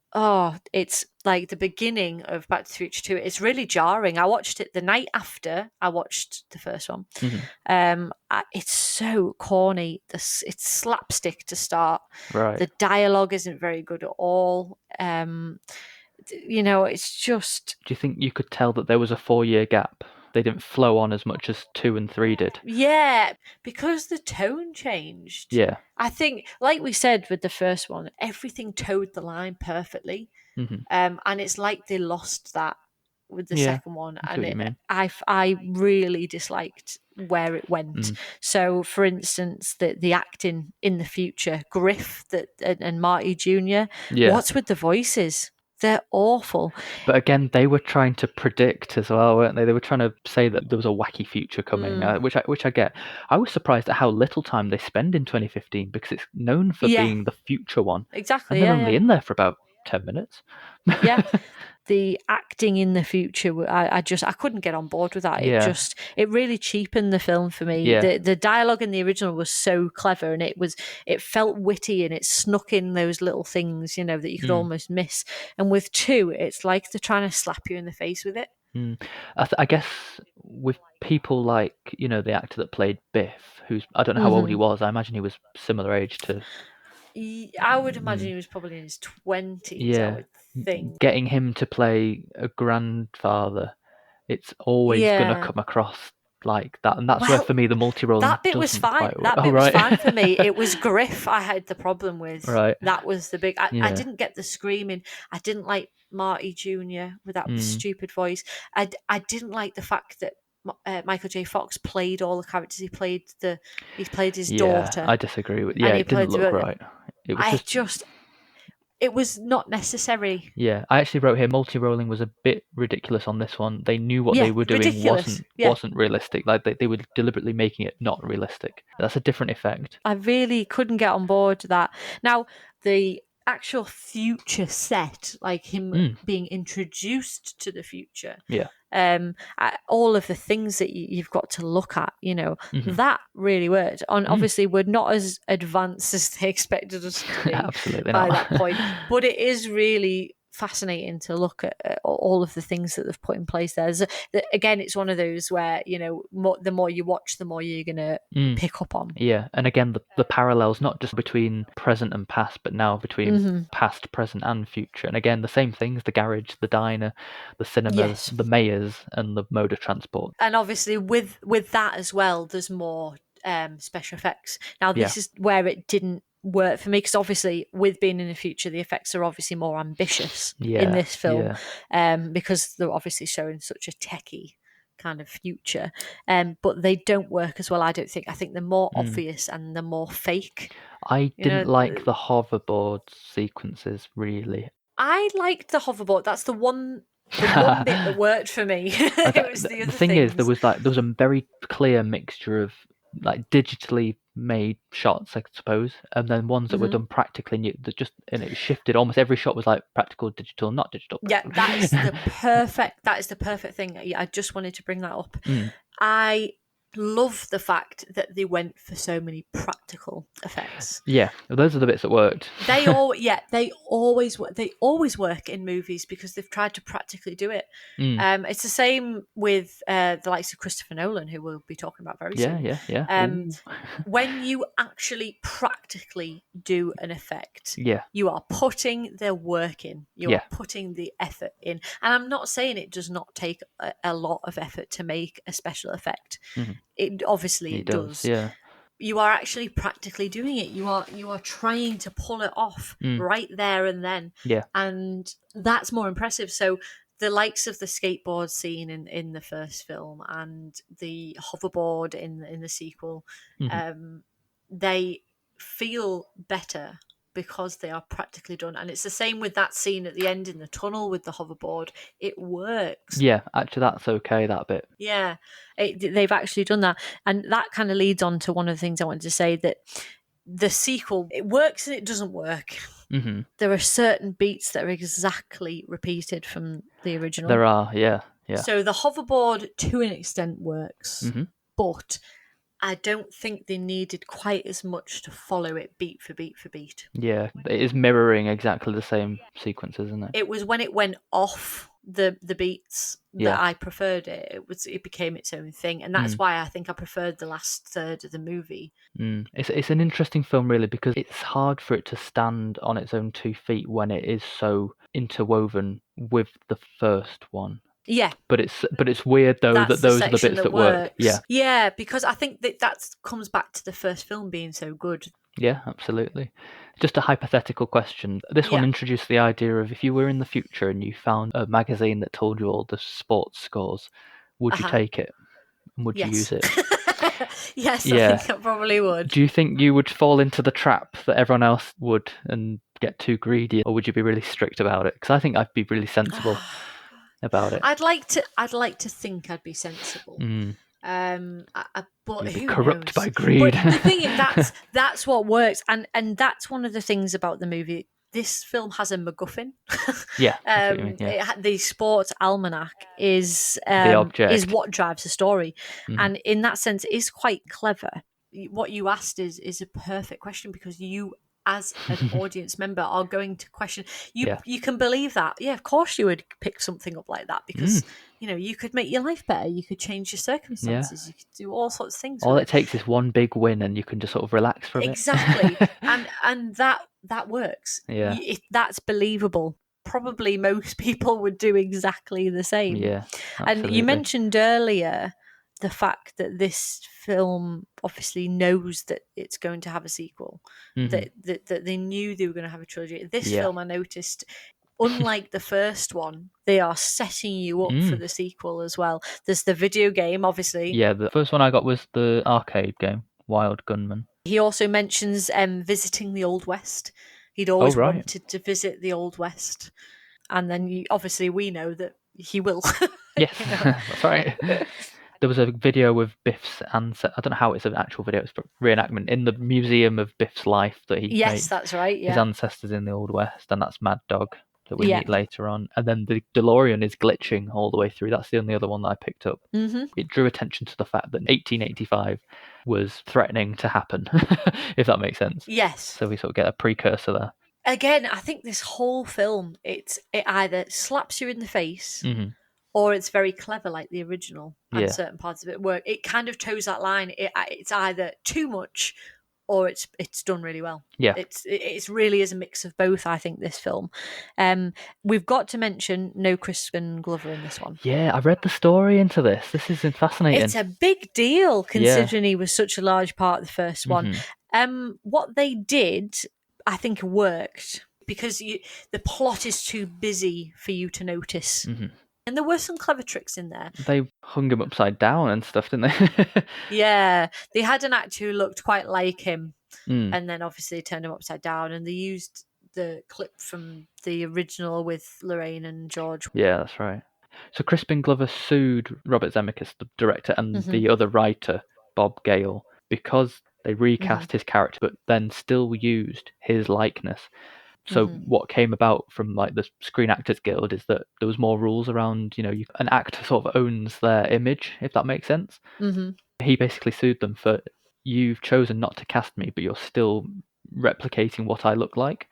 it's like the beginning of Back to the Future 2. It's really jarring. I watched it the night after I watched the first one. It's so corny. It's slapstick to start. Right. The dialogue isn't very good at all. It's just... Do you think you could tell that there was a 4-year gap? They didn't flow on as much as 2 and 3 did. Yeah, because the tone changed. Yeah. I think, like we said with the first one, everything towed the line perfectly. And it's like they lost that with the second one. And I really disliked where it went. So, for instance, the acting in the future, Griff and Marty Jr., what's with the voices? They're awful. But again, they were trying to predict as well, weren't they? They were trying to say that there was a wacky future coming, which I get. I was surprised at how little time they spend in 2015, because it's known for being the future one. Exactly. And they're only in there for about 10 minutes. Yeah. The acting in the future, I couldn't get on board with that. It really cheapened the film for me. The dialogue in the original was so clever, and it felt witty, and it snuck in those little things, that you could almost miss. And with 2, it's like they're trying to slap you in the face with it. I guess with people like, the actor that played Biff, who's, I don't know how old he was. I imagine he was similar age to... I would imagine he was probably in his 20s, I would think. Getting him to play a grandfather, it's always going to come across like that, and that's where for me the multi-rolling that bit was fine. That bit was fine for me. It was Griff I had the problem with. Right. That was the big. I didn't get the screaming. I didn't like Marty Jr. with that stupid voice. I didn't like the fact that Michael J. Fox played all the characters. He played his daughter. I disagree with. Yeah, it didn't look right. It was it was not necessary. Yeah, I actually wrote here multi-rolling was a bit ridiculous on this one. They knew what they were doing wasn't realistic. Like they were deliberately making it not realistic. That's a different effect. I really couldn't get on board to that. Now, the actual future set, like him being introduced to the future. Yeah. All of the things that you've got to look at, that really worked. And obviously, we're not as advanced as they expected us to be Absolutely by not. that point. But it is really fascinating to look at all of the things that they've put in place there. Again, it's one of those where, the more you watch, the more you're going to pick up on. Yeah, and again, the parallels, not just between present and past, but now between past, present, and future. And again, the same things, the garage, the diner, the cinemas, the mayors, and the mode of transport. And obviously, with that as well, there's more special effects. Now, this is where it didn't work for me, because obviously with being in the future, the effects are obviously more ambitious in this film, because they're obviously showing such a techie kind of future, but they don't work as well, I don't think. I think they're more obvious and they're more fake. I didn't like the hoverboard sequences, really. I liked the hoverboard. That's the one bit that worked for me. It was the other thing things. Is there was a very clear mixture of like digitally made shots, I suppose, and then ones that were done practically, and it shifted. Almost every shot was like practical, digital, not digital. Yeah, that is the perfect thing. I just wanted to bring that up. I love the fact that they went for so many practical effects. Yeah, those are the bits that worked. They always work in movies because they've tried to practically do it. It's the same with the likes of Christopher Nolan, who we'll be talking about very soon. Yeah. When you actually practically do an effect, yeah, you are putting the work in. You are putting the effort in. And I'm not saying it does not take a lot of effort to make a special effect. It obviously does. Yeah. You are actually practically doing it. You are trying to pull it off right there and then. Yeah. And that's more impressive. So the likes of the skateboard scene in the first film and the hoverboard in the sequel, they feel better because they are practically done. And it's the same with that scene at the end in the tunnel with the hoverboard. It works. Yeah, actually that's okay, that bit. Yeah, they've actually done that. And that kind of leads on to one of the things I wanted to say, that the sequel, it works and it doesn't work. There are certain beats that are exactly repeated from the original. There are, yeah. So the hoverboard to an extent works, but I don't think they needed quite as much to follow it beat for beat for beat. Yeah, it is mirroring exactly the same sequences, isn't it? It was when it went off the beats that I preferred it. It became its own thing, and that's why I think I preferred the last third of the movie. It's an interesting film, really, because it's hard for it to stand on its own 2 feet when it is so interwoven with the first one. Yeah, but it's weird though that those are the bits that work. Yeah, because I think that comes back to the first film being so good. Yeah, absolutely. Just a hypothetical question. This one introduced the idea of if you were in the future and you found a magazine that told you all the sports scores, would you take it? And would you use it? Yes, I think I probably would. Do you think you would fall into the trap that everyone else would and get too greedy, or would you be really strict about it? Because I think I'd be really sensible about it. I'd like to think I'd be sensible. But you'd be who corrupt knows? by greed. But the thing is, that's what works, and that's one of the things about the movie. This film has a MacGuffin. Yeah, that's what you mean, yeah. The sports almanac is the object. Is what drives the story, and in that sense, it is quite clever. What you asked is a perfect question, because you, as an audience member, are going to question. You can believe that. Yeah, of course you would pick something up like that, because you could make your life better. You could change your circumstances. You could do all sorts of things. All it takes is one big win, and you can just sort of relax from it. and that works. Yeah, that's believable. Probably most people would do exactly the same. Yeah, absolutely. And you mentioned earlier the fact that this film obviously knows that it's going to have a sequel, that they knew they were going to have a trilogy. This film, I noticed, unlike the first one, they are setting you up for the sequel as well. There's the video game, obviously. Yeah, the first one I got was the arcade game, Wild Gunman. He also mentions visiting the Old West. He'd always wanted to visit the Old West. And then obviously we know that he will. Yes, that's right. There was a video with Biff's ancestors. I don't know how it's an actual video. It's a reenactment in the museum of Biff's life that he Yes, that's right. Yeah. His ancestors in the Old West, and that's Mad Dog that we meet later on. And then the DeLorean is glitching all the way through. That's the only other one that I picked up. It drew attention to the fact that 1885 was threatening to happen, if that makes sense. Yes. So we sort of get a precursor there. Again, I think this whole film, it either slaps you in the face or it's very clever like the original, and certain parts of it work. It kind of toes that line. It's either too much or it's done really well. Yeah. It really is a mix of both, I think, this film. We've got to mention no Crispin Glover in this one. Yeah, I read the story into this. This is fascinating. It's a big deal considering he was such a large part of the first one. What they did, I think, worked because the plot is too busy for you to notice. And there were some clever tricks in there. They hung him upside down and stuff, didn't they? Yeah, they had an actor who looked quite like him, and then obviously turned him upside down, and they used the clip from the original with Lorraine and George. Yeah, that's right. So Crispin Glover sued Robert Zemeckis, the director, and the other writer, Bob Gale, because they recast his character, but then still used his likeness. So what came about from like the Screen Actors Guild is that there was more rules around, an actor sort of owns their image, if that makes sense. He basically sued them for, you've chosen not to cast me, but you're still replicating what I look like.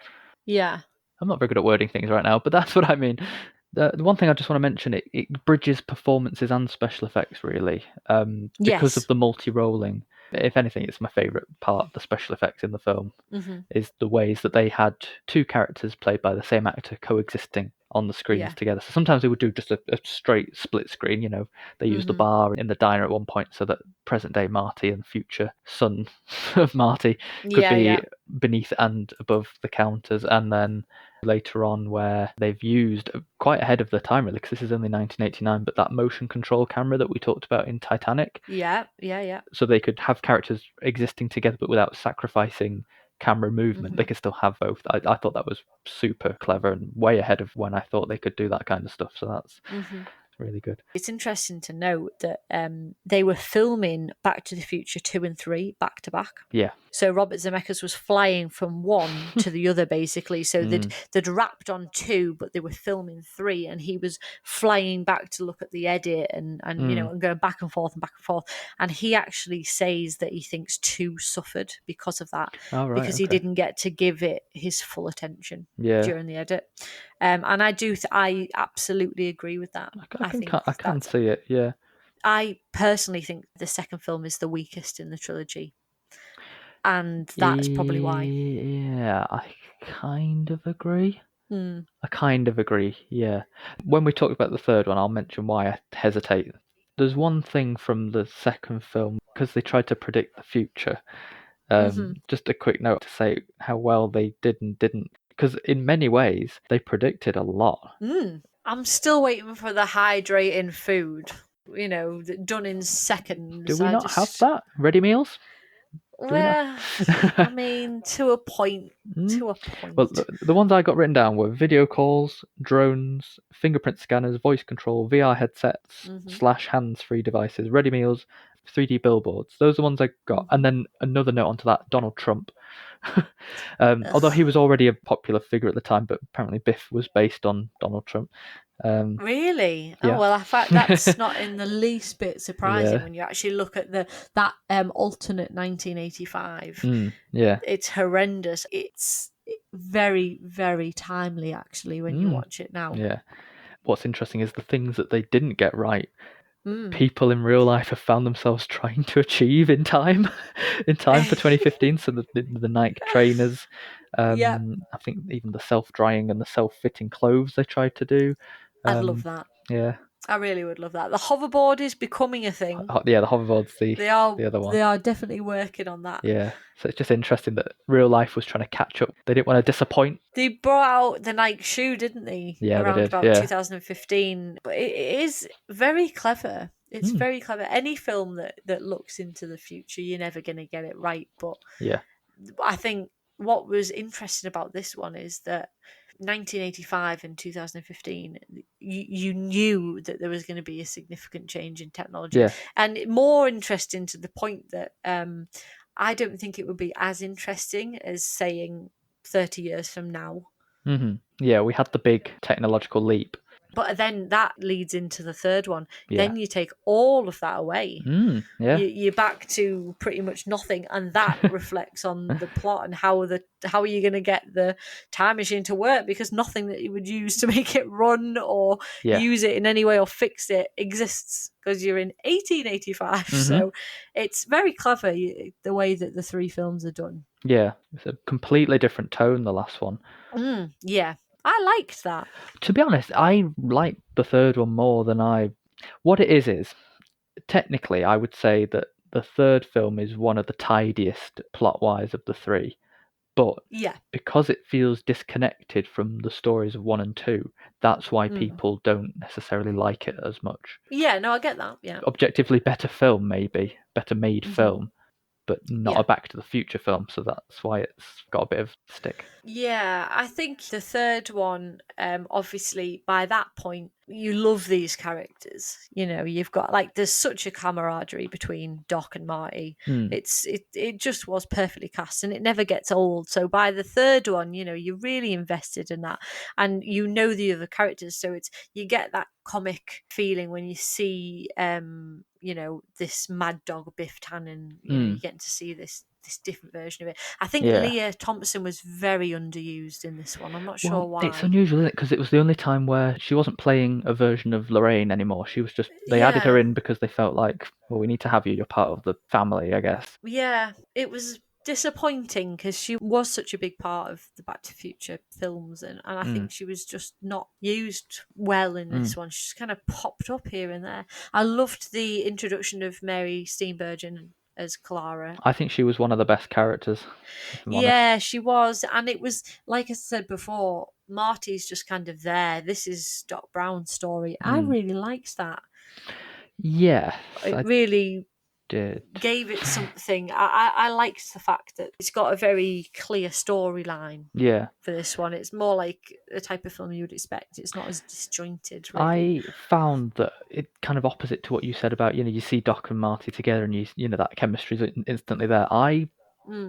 Yeah. I'm not very good at wording things right now, but that's what I mean. The one thing I just want to mention, it bridges performances and special effects, really, because of the multi-rolling. If anything, it's my favourite part of the special effects in the film, is the ways that they had two characters played by the same actor coexisting on the screens together. So sometimes they would do just a straight split screen, they used the bar in the diner at one point so that present-day Marty and future son of Marty could be beneath and above the counters, and then later on where they've used quite ahead of the time, really, because this is only 1989, but that motion control camera that we talked about in Titanic. Yeah. So they could have characters existing together, but without sacrificing camera movement. They could still have both. I thought that was super clever and way ahead of when I thought they could do that kind of stuff. So that's really good. It's interesting to note that they were filming Back to the Future 2 and 3 back to back. Yeah. So Robert Zemeckis was flying from one to the other, basically. So they'd wrapped on 2, but they were filming 3, and he was flying back to look at the edit and and going back and forth and back and forth. And he actually says that he thinks 2 suffered because of that, because he didn't get to give it his full attention during the edit. And I absolutely agree with that. I can see it. Yeah. I personally think the second film is the weakest in the trilogy. And that's probably why. Yeah, I kind of agree. I kind of agree, yeah. When we talk about the third one, I'll mention why I hesitate. There's one thing from the second film, because they tried to predict the future. Just a quick note to say how well they did and didn't. Because in many ways, they predicted a lot. I'm still waiting for the hydrating food, done in seconds. Do we not have that? Ready meals? Well, I mean, to a point. Well, the ones I got written down were video calls, drones, fingerprint scanners, voice control, VR headsets, / hands-free devices, ready meals, 3D billboards. Those are the ones I got. And then another note onto that, Donald Trump. Although he was already a popular figure at the time, but apparently Biff was based on Donald Trump. Really? Yeah. Oh, well, in fact, that's not in the least bit surprising when you actually look at that alternate 1985. Yeah. It's horrendous. It's very, very timely, actually, when you watch it now. Yeah. What's interesting is the things that they didn't get right. People in real life have found themselves trying to achieve in time for 2015. So the Nike trainers, I think even the self-drying and the self-fitting clothes they tried to do. I'd love that. Yeah. I really would love that. The hoverboard is becoming a thing. Yeah, the hoverboard's the other one. They are definitely working on that. Yeah, so it's just interesting that real life was trying to catch up. They didn't want to disappoint. They brought out the Nike shoe, didn't they? Yeah, around they did. about Yeah. 2015. But it is very clever. It's very clever. Any film that looks into the future, you're never going to get it right. But yeah, I think what was interesting about this one is that 1985 and 2015, you knew that there was going to be a significant change in technology. Yeah. And more interesting to the point that I don't think it would be as interesting as saying 30 years from now. Mm-hmm. Yeah, we had the big technological leap. But then that leads into the third one. Yeah. Then you take all of that away. Yeah. You're back to pretty much nothing, and that reflects on the plot and how are you going to get the time machine to work, because nothing that you would use to make it run or use it in any way or fix it exists, because you're in 1885. So it's very clever the way that the three films are done. Yeah, it's a completely different tone, the last one. Yeah. I liked that. To be honest, I liked the third one more than What it is, technically, I would say that the third film is one of the tidiest plot-wise of the three. But because it feels disconnected from the stories of 1 and 2, that's why people don't necessarily like it as much. Yeah, no, I get that, yeah. Objectively better film, maybe. Better made film. But not a Back to the Future film, so that's why it's got a bit of stick. Yeah, I think the third one, obviously by that point, you love these characters. You know, you've got there's such a camaraderie between Doc and Marty. It just was perfectly cast, and it never gets old. So by the third one, you know, you're really invested in that, and you know the other characters. So you get that comic feeling when you see you know, this mad dog Biff Tannen. You know, you're getting to see this different version of it. I think Leah Thompson was very underused in this one. I'm not sure why. It's unusual, isn't it? Because it was the only time where she wasn't playing a version of Lorraine anymore. She was just, they added her in because they felt like, well, we need to have you. You're part of the family, I guess. Yeah, it was disappointing because she was such a big part of the Back to the Future films, and I think she was just not used well in this one. She just kind of popped up here and there. I loved the introduction of Mary Steenburgen as Clara. I think she was one of the best characters. Yeah, she was. And it was, like I said before, Marty's just kind of there. This is Doc Brown's story. I really liked that. Yeah. It really did. Gave it something. I liked the fact that it's got a very clear storyline. Yeah. For this one, it's more like the type of film you would expect. It's not as disjointed. Really. I found that it kind of opposite to what you said about, you know, you see Doc and Marty together and you know that chemistry's instantly there. I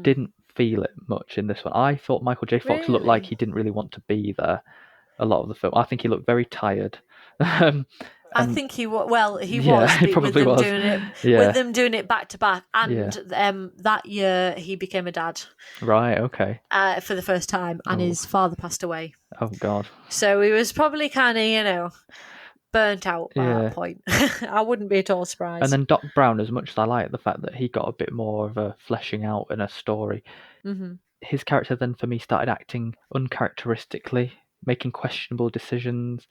didn't feel it much in this one. I thought Michael J. Fox looked like he didn't really want to be there a lot of the film. I think he looked very tired. I think he was. Well, he was. He probably was. Doing it, with them doing it back to back, and that year he became a dad. Right. Okay. For the first time, and his father passed away. Oh God. So he was probably kind of, you know, burnt out by that point. I wouldn't be at all surprised. And then Doc Brown, as much as I like the fact that he got a bit more of a fleshing out in a story, his character then for me started acting uncharacteristically, making questionable decisions.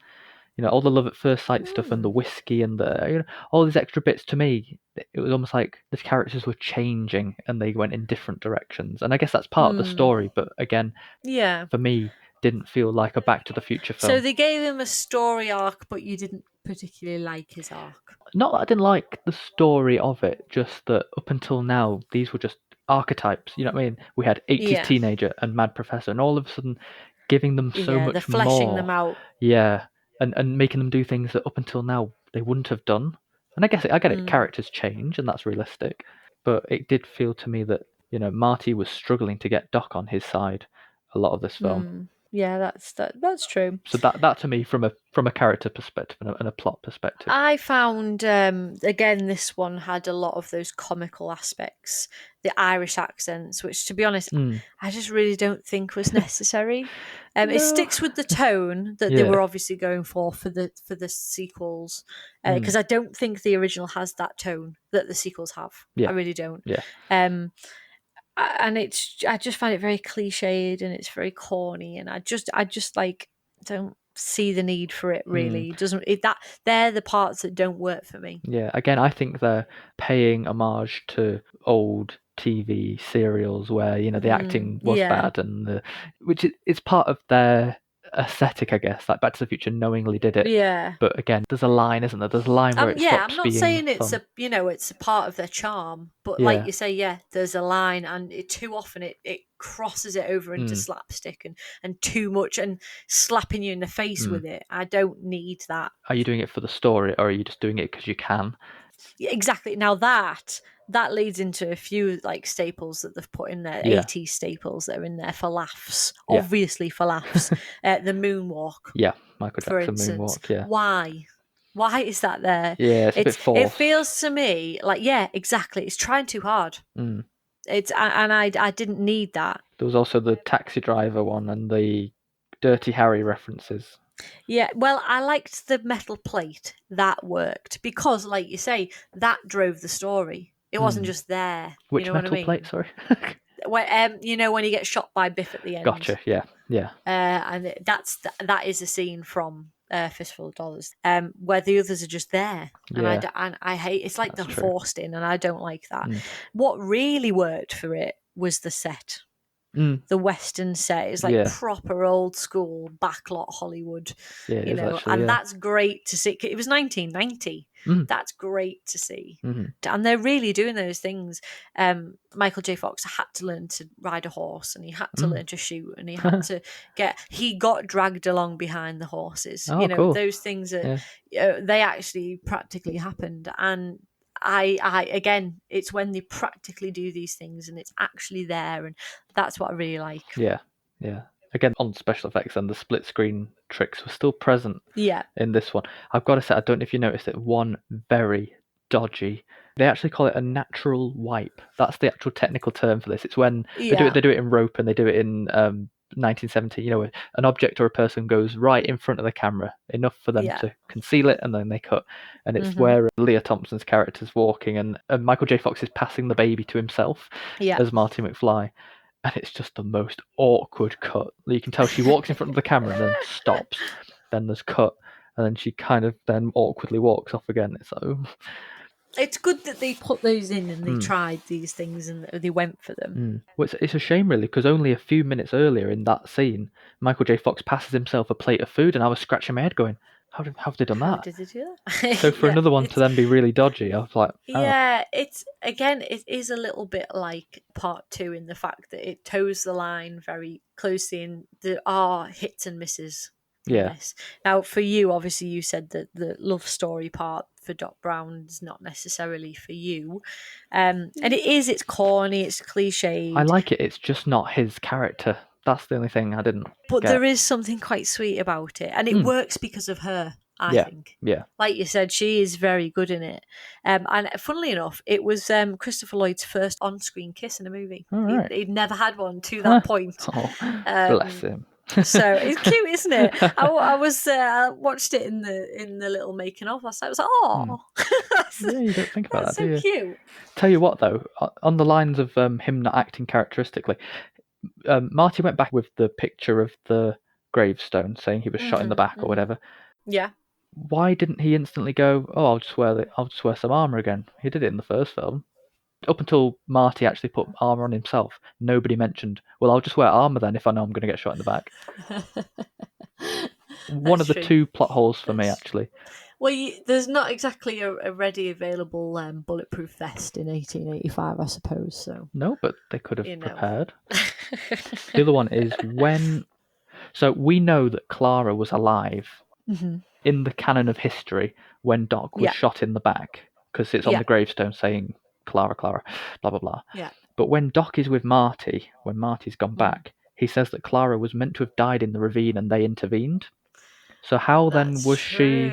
You know, all the love at first sight stuff and the whiskey and the, you know, all these extra bits, to me, it was almost like the characters were changing and they went in different directions. And I guess that's part of the story, but again, for me, didn't feel like a Back to the Future film. So they gave him a story arc, but you didn't particularly like his arc? Not that I didn't like the story of it, just that up until now, these were just archetypes. You know what I mean? We had 80s teenager and mad professor, and all of a sudden giving them so much more. They're fleshing them out. Yeah. And making them do things that up until now they wouldn't have done. And I get it, characters change, and that's realistic. But it did feel to me that, you know, Marty was struggling to get Doc on his side a lot of this film. Yeah, that's true. So that to me, from a character perspective and a plot perspective, I found again this one had a lot of those comical aspects, the Irish accents, which, to be honest, I just really don't think was necessary. No. It sticks with the tone that they were obviously going for the sequels, because I don't think the original has that tone that the sequels have. I really don't. Yeah. And I just find it very cliched and it's very corny, and I just like don't see the need for it, really. They're the parts that don't work for me. Yeah, again, I think they're paying homage to old TV serials where, the acting was bad, and which is part of their aesthetic, I guess. Like Back to the Future knowingly did it. Yeah. But again, there's a line, isn't there? There's a line where it stops I'm not being saying it's fun. it's a part of their charm, but like you say, there's a line, and too often it crosses it over into slapstick and too much, and slapping you in the face with it. I don't need that. Are you doing it for the story, or are you just doing it because you can? Yeah, exactly. Now that leads into a few like staples that they've put in there, 80s staples that are in there for laughs, obviously for laughs. The moonwalk. Yeah, Michael for Jackson instance. moonwalk, yeah. Why is that there? Yeah, it's a bit forced. It feels to me like, exactly. It's trying too hard. I didn't need that. There was also the taxi driver one and the Dirty Harry references. Yeah, well, I liked the metal plate. That worked because, like you say, that drove the story. It wasn't just there. Which you know metal what I mean? plate? Sorry. When when he gets shot by Biff at the end. Gotcha. Yeah. And that is a scene from Fistful of Dollars, where the others are just there, and I hate. It's like they're forced in, and I don't like that. What really worked for it was the set. The Western set is like proper old school backlot Hollywood, that's great to see. It was 1990. That's great to see, and they're really doing those things. Michael J. Fox had to learn to ride a horse, and he had to learn to shoot, and he had to he got dragged along behind the horses. Cool. Those things that they actually practically happened, and I again, it's when they practically do these things and it's actually there, and that's what I really like. Yeah. Again, on special effects, and the split screen tricks were still present. In this one, I've got to say, I don't know if you noticed it. One very dodgy. They actually call it a natural wipe. That's the actual technical term for this. It's when they do it in rope, and they do it in 1970. An object or a person goes right in front of the camera, enough for them to conceal it, and then they cut. And it's where Leah Thompson's character's walking, and Michael J. Fox is passing the baby to himself as Marty McFly. And it's just the most awkward cut. You can tell she walks in front of the camera and then stops. Then there's cut, and then she kind of then awkwardly walks off again. It's good that they put those in and they tried these things and they went for them. Well, it's a shame, really, because only a few minutes earlier in that scene, Michael J. Fox passes himself a plate of food, and I was scratching my head going, how have they done that? How did they do that? So for another one to then be really dodgy, I was like, oh. Yeah, it is a little bit like part 2 in the fact that it toes the line very closely, and there are hits and misses. This. Now, for you, obviously, you said that the love story part for Doc Brown is not necessarily for you, and it's corny, it's cliched. I like it. It's just not his character. That's the only thing I didn't. But there is something quite sweet about it, and it works because of her. I think. Yeah. Like you said, she is very good in it. And funnily enough, it was Christopher Lloyd's first on-screen kiss in a movie. Right. He'd never had one to that point. Bless him. So it's cute, isn't it? I watched it in the little making of. I was like, oh, yeah, you don't think about that, do you? So cute. Tell you what, though, on the lines of him not acting characteristically, Marty went back with the picture of the gravestone, saying he was shot in the back or whatever. Yeah. Why didn't he instantly go, oh, I'll just wear some armor again? He did it in the first film. Up until Marty actually put armor on himself, nobody mentioned, well, I'll just wear armor then if I know I'm going to get shot in the back. One of the two plot holes for me, actually. Well, there's not exactly a ready available bulletproof vest in 1885, I suppose. So no, but they could have prepared. The other one is when... So we know that Clara was alive in the canon of history when Doc was shot in the back, because it's on the gravestone saying Clara, blah, blah, blah. Yeah. But when Doc is with Marty, when Marty's gone back, he says that Clara was meant to have died in the ravine and they intervened. So how then was she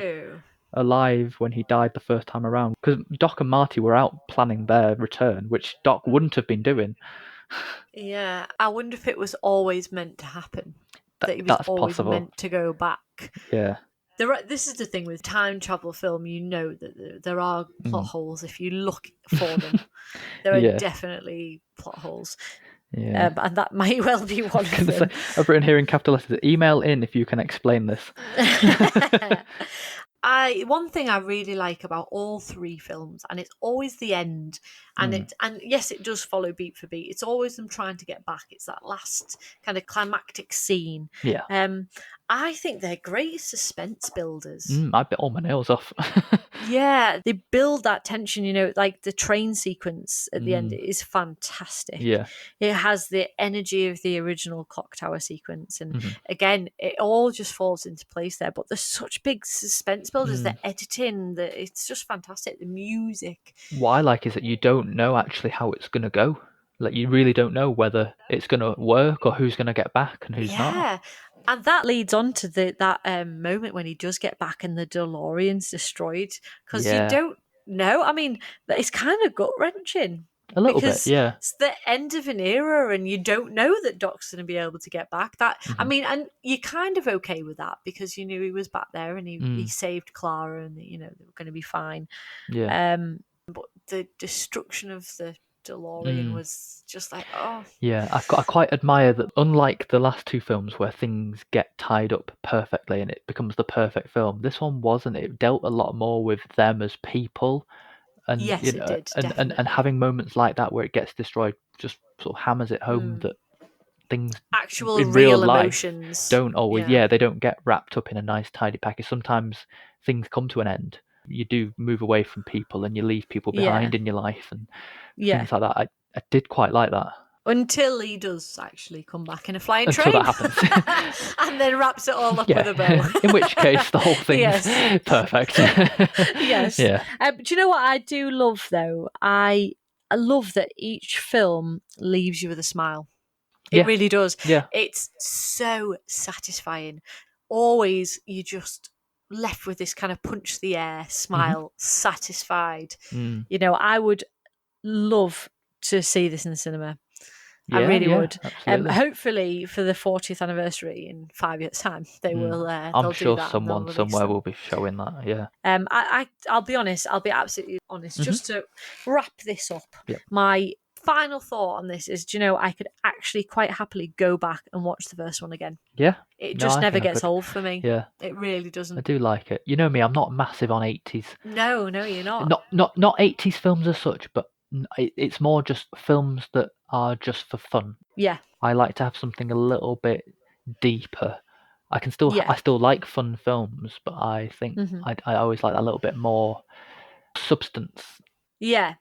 alive when he died the first time around? Because Doc and Marty were out planning their return, which Doc wouldn't have been doing. Yeah, I wonder if it was always meant to happen. That he was always possible. Meant to go back. Yeah. This is the thing with time travel film. You know that there are plot holes if you look for them. There are definitely plot holes. Yeah. And that might well be one of them. I've written here in capital letters, email in if you can explain this. One thing I really like about all three films, and it's always the end, and yes, it does follow beat for beat. It's always them trying to get back. It's that last kind of climactic scene. Yeah. I think they're great suspense builders. I bit all my nails off. Yeah, they build that tension, like the train sequence at the end is fantastic. Yeah. It has the energy of the original Clock Tower sequence. And again, it all just falls into place there. But there's such big suspense builders, the editing, it's just fantastic. The music. What I like is that you don't know actually how it's going to go. Like, you really don't know whether it's going to work or who's going to get back and who's not. Yeah. And that leads on to that moment when he does get back and the DeLorean's destroyed. Because you don't know. I mean, it's kind of gut-wrenching. A little bit, yeah. It's the end of an era and you don't know that Doc's going to be able to get back. I mean, and you're kind of okay with that because you knew he was back there and he saved Clara and, they were going to be fine. Yeah. But the destruction of the DeLorean was just like, oh. Yeah, I quite admire that, unlike the last two films where things get tied up perfectly and it becomes the perfect film, this one wasn't. It dealt a lot more with them as people. And, yes, it did. And having moments like that where it gets destroyed just sort of hammers it home that things actual in real real life emotions don't always they don't get wrapped up in a nice tidy package. Sometimes things come to an end. You do move away from people and you leave people behind in your life and things like that. I did quite like that. Until he does actually come back in a flying train. Until that happens. And then wraps it all up with a bow. In which case the whole thing's perfect. Yes. Yeah. Do you know what I do love though? I love that each film leaves you with a smile. It really does. Yeah. It's so satisfying. Always you just left with this kind of punch the air smile, satisfied. I would love to see this in the cinema. I really would. Hopefully for the 40th anniversary in 5 years' time, they will. I'm sure someone somewhere will be showing that. Yeah. I'll be honest. I'll be absolutely honest. Just to wrap this up, Yep. my final thought on this is, I could actually quite happily go back and watch the first one again. Yeah. It just never gets old for me. Yeah. It really doesn't. I do like it. You know me, I'm not massive on 80s. No, you're not. Not 80s films as such, but it's more just films that are just for fun. Yeah. I like to have something a little bit deeper. I still like fun films, but I think I always like a little bit more substance. Yeah.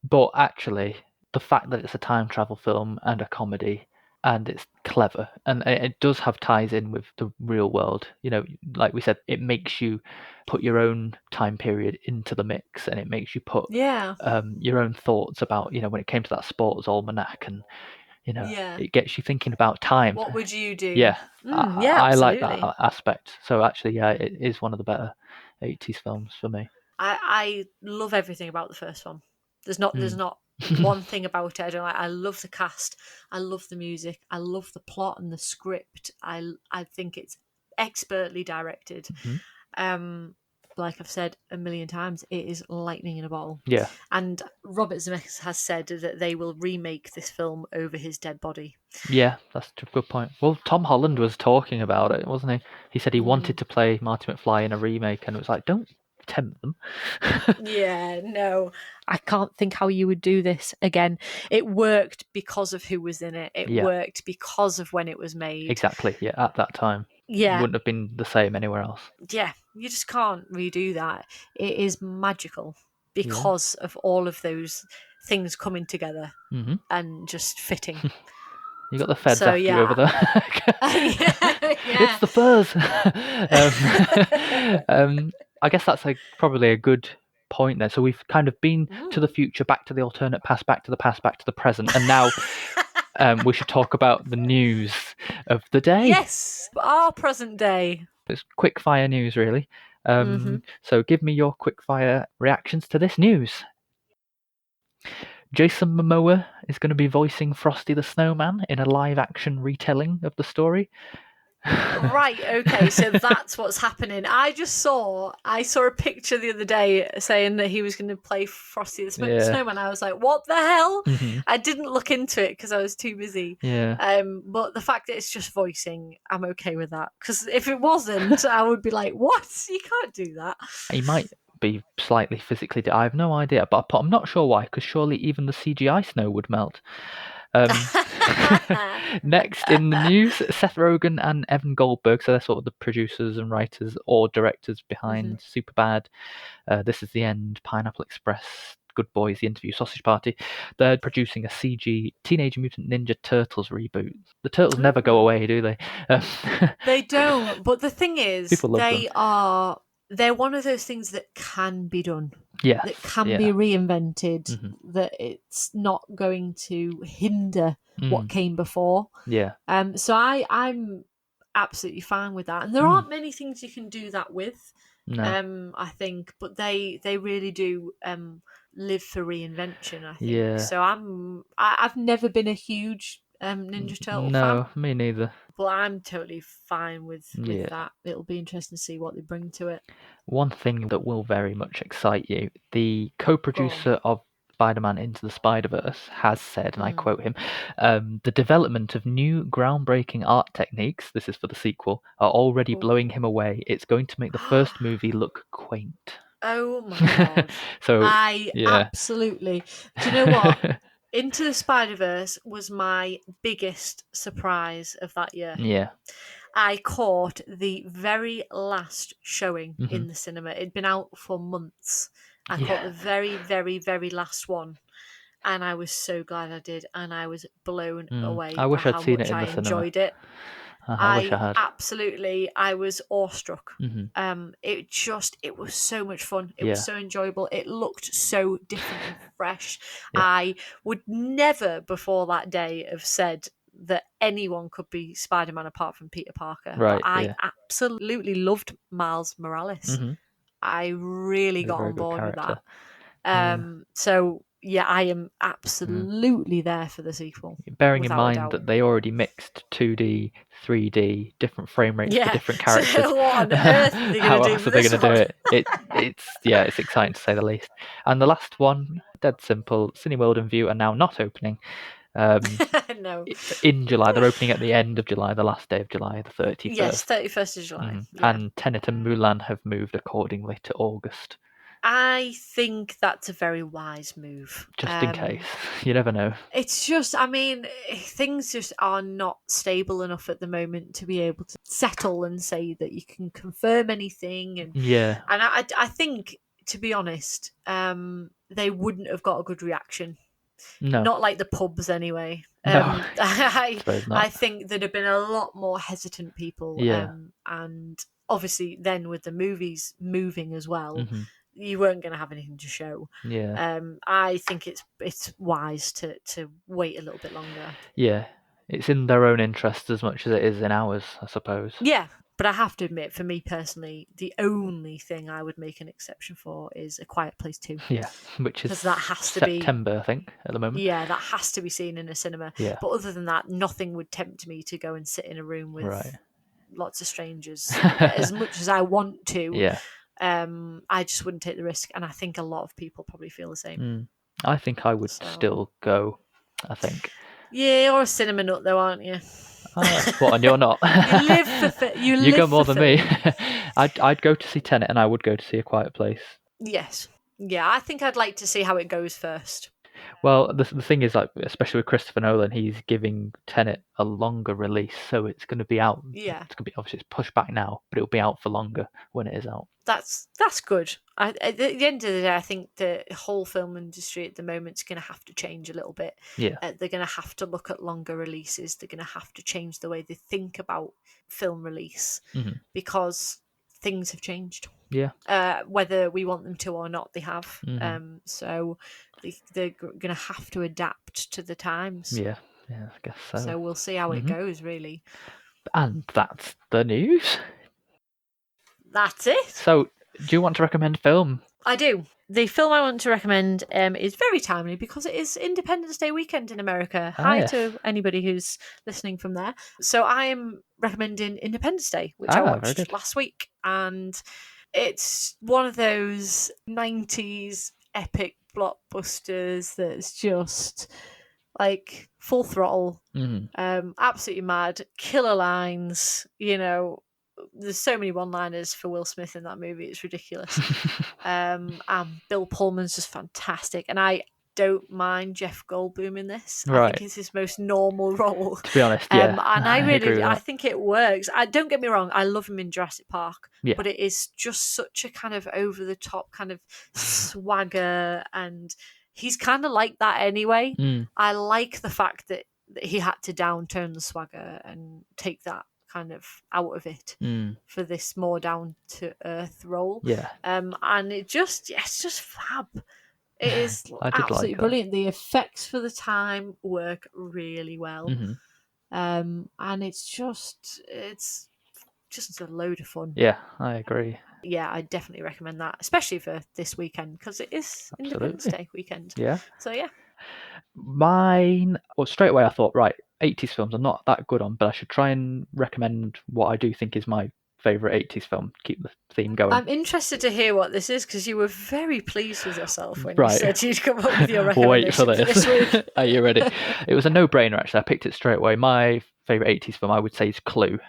But actually, the fact that it's a time travel film and a comedy, and it's clever, and it does have ties in with the real world. Like we said, it makes you put your own time period into the mix, and it makes you put your own thoughts about, when it came to that sports almanac, and it gets you thinking about time. What would you do? Yeah, I like absolutely. that aspect. So actually, it is one of the better 80s films for me. I love everything about the first one. There's not one thing about it I don't like. I love the cast. I love the music. I love the plot and the script. I think it's expertly directed. Like I've said a million times, it is lightning in a bottle. Yeah. And Robert Zemeckis has said that they will remake this film over his dead body. Yeah, that's a good point. Well, Tom Holland was talking about it, wasn't he? He said he wanted to play Marty McFly in a remake, and it was like, don't tempt them. Yeah, no. I can't think how you would do this again. It worked because of who was in it. It worked because of when it was made. Exactly, yeah, at that time. Yeah. It wouldn't have been the same anywhere else. Yeah, you just can't redo that. It is magical because of all of those things coming together and just fitting. You got the feds after you over there. It's the furs. I guess that's probably a good point there. So we've kind of been to the future, back to the alternate past, back to the past, back to the present, and now we should talk about the news of the day. Yes, our present day. It's quick fire news, really. So give me your quick fire reactions to this news. Jason Momoa is going to be voicing Frosty the Snowman in a live action retelling of the story. Right, okay, so that's what's happening. I saw a picture the other day saying that he was going to play Frosty the Snowman. I was like, what the hell? I didn't look into it because I was too busy. But the fact that it's just voicing, I'm okay with that. Because if it wasn't, I would be like, what? You can't do that. He might be slightly physically... I have no idea, but I'm not sure why, because surely even the CGI snow would melt. Next in the news, Seth Rogen and Evan Goldberg, so they're sort of the producers and writers or directors behind Superbad, This Is the End, Pineapple Express, Good Boys, The Interview, Sausage Party. They're producing a CG Teenage Mutant Ninja Turtles reboot. The Turtles never go away, do they? They don't, but the thing is, them. They're one of those things that can be done. Yes, that can be reinvented, that it's not going to hinder what came before. Yeah. So I'm absolutely fine with that. And there aren't many things you can do that with, I think, but they really do live for reinvention, I think. Yeah. So I've never been a huge Ninja Turtle fan. No, me neither. But I'm totally fine with that. It'll be interesting to see what they bring to it. One thing that will very much excite you, the co-producer of Spider-Man Into the Spider-Verse has said, and I quote him, the development of new groundbreaking art techniques, this is for the sequel, are already blowing him away. It's going to make the first movie look quaint. Oh my god. So absolutely. Do you know what? Into the Spider-Verse was my biggest surprise of that year. Yeah. I caught the very last showing in the cinema. It'd been out for months. I caught the very, very, very last one. And I was so glad I did. And I was blown away I wish by I'd how seen much it in I the cinema. enjoyed it. I wish I had. Absolutely, I was awestruck. It was so much fun. It was so enjoyable. It looked so different and fresh. I would never before that day have said that anyone could be Spider-Man apart from Peter Parker. Right, but I absolutely loved Miles Morales. I really got on board with that. So yeah, I am absolutely there for the sequel. Bearing in mind that they already mixed 2D, 3D, different frame rates for different characters. So what on earth are they going to do? How are they going to do it? It's exciting to say the least. And the last one, dead simple, Cineworld and View are now not opening. No. In July, they're opening at the end of July, the last day of July, the 31st. Yes, 31st of July. And Tenet and Mulan have moved accordingly to August. I think that's a very wise move. Just in case. You never know. It's just, I mean, things just are not stable enough at the moment to be able to settle and say that you can confirm anything. And I think, to be honest, they wouldn't have got a good reaction. No. Not like the pubs anyway. No, I think there'd have been a lot more hesitant people. And obviously then with the movies moving as well, you weren't going to have anything to show. I think it's wise to wait a little bit longer. Yeah, it's in their own interest as much as it is in ours, I suppose. Yeah, but I have to admit, for me personally, the only thing I would make an exception for is A Quiet Place 2. Yeah, which is that has to September, I think, at the moment. Yeah, that has to be seen in a cinema. Yeah. But other than that, nothing would tempt me to go and sit in a room with lots of strangers as much as I want to. Yeah. I just wouldn't take the risk, and I think a lot of people probably feel the same. I think I would still go, I think. Yeah, you're a cinema nut though, aren't you? What, and you're not? You live for you go more than me. I'd go to see Tenet, and I would go to see A Quiet Place. Yes. Yeah, I think I'd like to see how it goes first. Well, the thing is, like, especially with Christopher Nolan, he's giving Tenet a longer release, so it's going to be out. Yeah, it's going to be, obviously it's pushed back now, but it'll be out for longer when it is out. That's good. At the end of the day, I think the whole film industry at the moment is going to have to change a little bit. Yeah, they're going to have to look at longer releases. They're going to have to change the way they think about film release because things have changed. Yeah. Whether we want them to or not, they have. So they're going to have to adapt to the times. Yeah, I guess so. So we'll see how it goes, really. And that's the news. That's it. So, do you want to recommend a film? I do. The film I want to recommend is very timely because it is Independence Day weekend in America. Hi to anybody who's listening from there. So I am recommending Independence Day, which I watched last week. And it's one of those 90s epic blockbusters that's just like full throttle, absolutely mad, killer lines, there's so many one-liners for Will Smith in that movie. It's ridiculous. And Bill Pullman's just fantastic. And I don't mind Jeff Goldblum in this. Right. I think it's his most normal role. To be honest, yeah. And I think it works. Don't get me wrong. I love him in Jurassic Park. Yeah. But it is just such a kind of over-the-top kind of swagger. And he's kind of like that anyway. I like the fact that he had to downturn the swagger and take that kind of out of it for this more down to earth role. Yeah. And it's just fab. It is absolutely brilliant. The effects for the time work really well. And it's just a load of fun. Yeah, I agree. Yeah, I definitely recommend that, especially for this weekend because it is Independence Day weekend. Yeah. So yeah. Mine, well, straight away I thought, right, 80s films I'm not that good on, but I should try and recommend what I do think is my favourite 80s film. Keep the theme going. I'm interested to hear what this is because you were very pleased with yourself when you said you'd come up with your recommendation Wait for this week. Are you ready? It was a no-brainer, actually. I picked it straight away. My favourite 80s film, I would say, is Clue.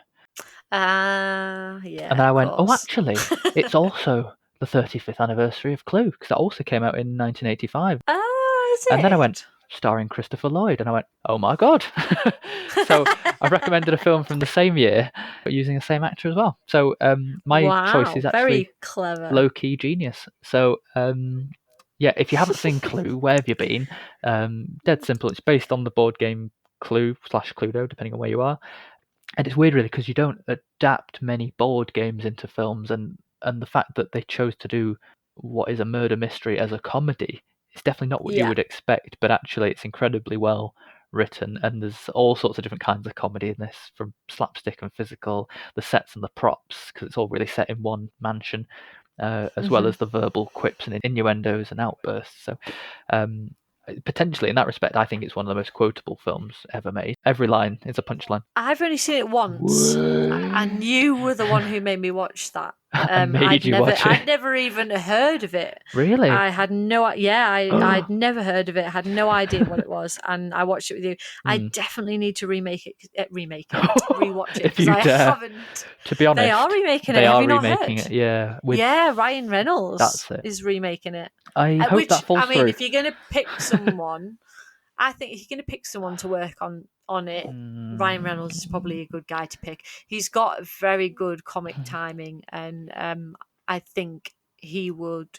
Yeah. And then I went, actually, it's also the 35th anniversary of Clue because that also came out in 1985. Is it? And then I went, starring Christopher Lloyd, and I went, oh my god. So I've recommended a film from the same year but using the same actor as well. So my choice is actually very clever, low-key genius. So if you haven't seen Clue, where have you been? Dead simple. It's based on the board game Clue / Cluedo, depending on where you are. And it's weird really because you don't adapt many board games into films, and the fact that they chose to do what is a murder mystery as a comedy, it's definitely not what you would expect, but actually it's incredibly well written, and there's all sorts of different kinds of comedy in this, from slapstick and physical, the sets and the props, because it's all really set in one mansion, as well as the verbal quips and innuendos and outbursts. So potentially in that respect, I think it's one of the most quotable films ever made. Every line is a punchline. I've only seen it once, and you were the one who made me watch that. Watch it? I'd never even heard of it. Really? I had I'd never heard of it. Had no idea what it was, and I watched it with you. I definitely need to rewatch it because I haven't. To be honest, they are remaking it. They Have are you not remaking heard? it. Yeah. Ryan Reynolds is remaking it. I hope that falls through. If you're going to pick someone, I think if you're going to pick someone to work on it, Ryan Reynolds is probably a good guy to pick. He's got very good comic timing, and I think he would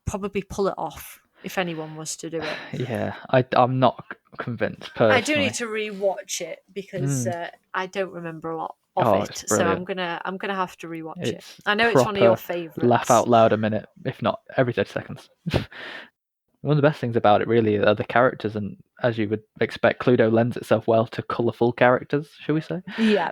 probably pull it off if anyone was to do it. Yeah, I'm not convinced personally. I do need to rewatch it because I don't remember a lot of it, so I'm gonna have to rewatch it. I know it's one of your favourites. Laugh out loud a minute, if not every 30 seconds. One of the best things about it really are the characters, and as you would expect, Cluedo lends itself well to colourful characters, shall we say? Yeah.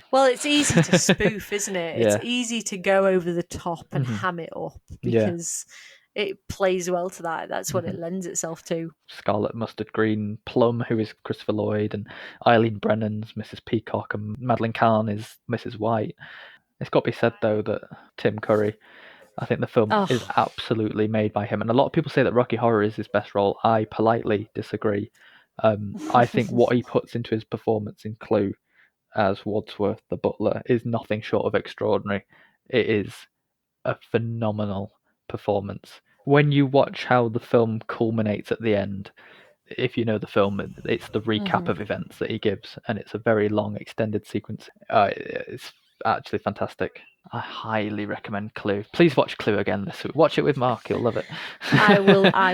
Well, it's easy to spoof, isn't it? Yeah. It's easy to go over the top and ham it up because it plays well to that. That's what it lends itself to. Scarlet Mustard Green Plum, who is Christopher Lloyd, and Eileen Brennan's Mrs. Peacock, and Madeline Kahn is Mrs. White. It's got to be said, though, that Tim Curry, I think the film is absolutely made by him. And a lot of people say that Rocky Horror is his best role. I politely disagree. I think what he puts into his performance in Clue as Wadsworth the butler is nothing short of extraordinary. It is a phenomenal performance. When you watch how the film culminates at the end, if you know the film, it's the recap of events that he gives, and it's a very long extended sequence. It's actually fantastic. I highly recommend Clue. Please watch Clue again this week. Watch it with Mark, he'll love it. I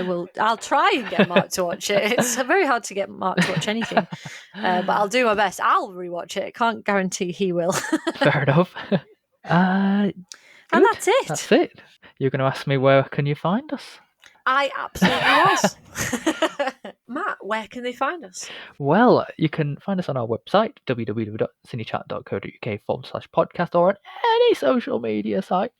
will. I'll try and get Mark to watch it. It's very hard to get Mark to watch anything, but I'll do my best. I'll rewatch it. Can't guarantee he will. Fair enough. And that's it. That's it. You're going to ask me where can you find us? I absolutely was. Matt, where can they find us? Well, you can find us on our website, www.cinechat.co.uk/podcast, or on any social media site.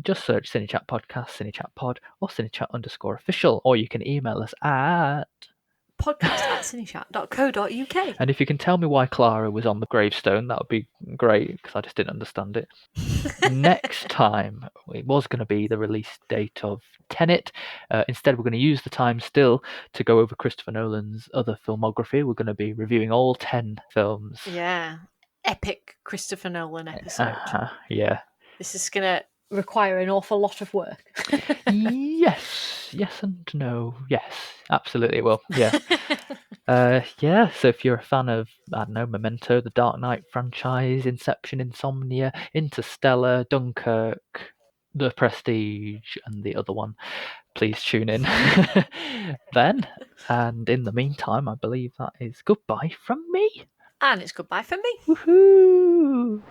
Just search Cinechat Podcast, Cinechat Pod, or Cinechat_official, or you can email us at podcast@cinechat.co.uk. And if you can tell me why Clara was on the gravestone, that would be great, because I just didn't understand it. Next time, it was going to be the release date of Tenet. Instead, we're going to use the time still to go over Christopher Nolan's other filmography. We're going to be reviewing all 10 films. Yeah. Epic Christopher Nolan episode. Yeah. This is going to require an awful lot of work. Yes and no. Yes, absolutely it will. Yeah. So if you're a fan of, I don't know, Memento, the Dark Knight franchise, Inception, Insomnia, Interstellar, Dunkirk, The Prestige, and the other one, please tune in then. And in the meantime, I believe that is goodbye from me. And it's goodbye from me. Woohoo!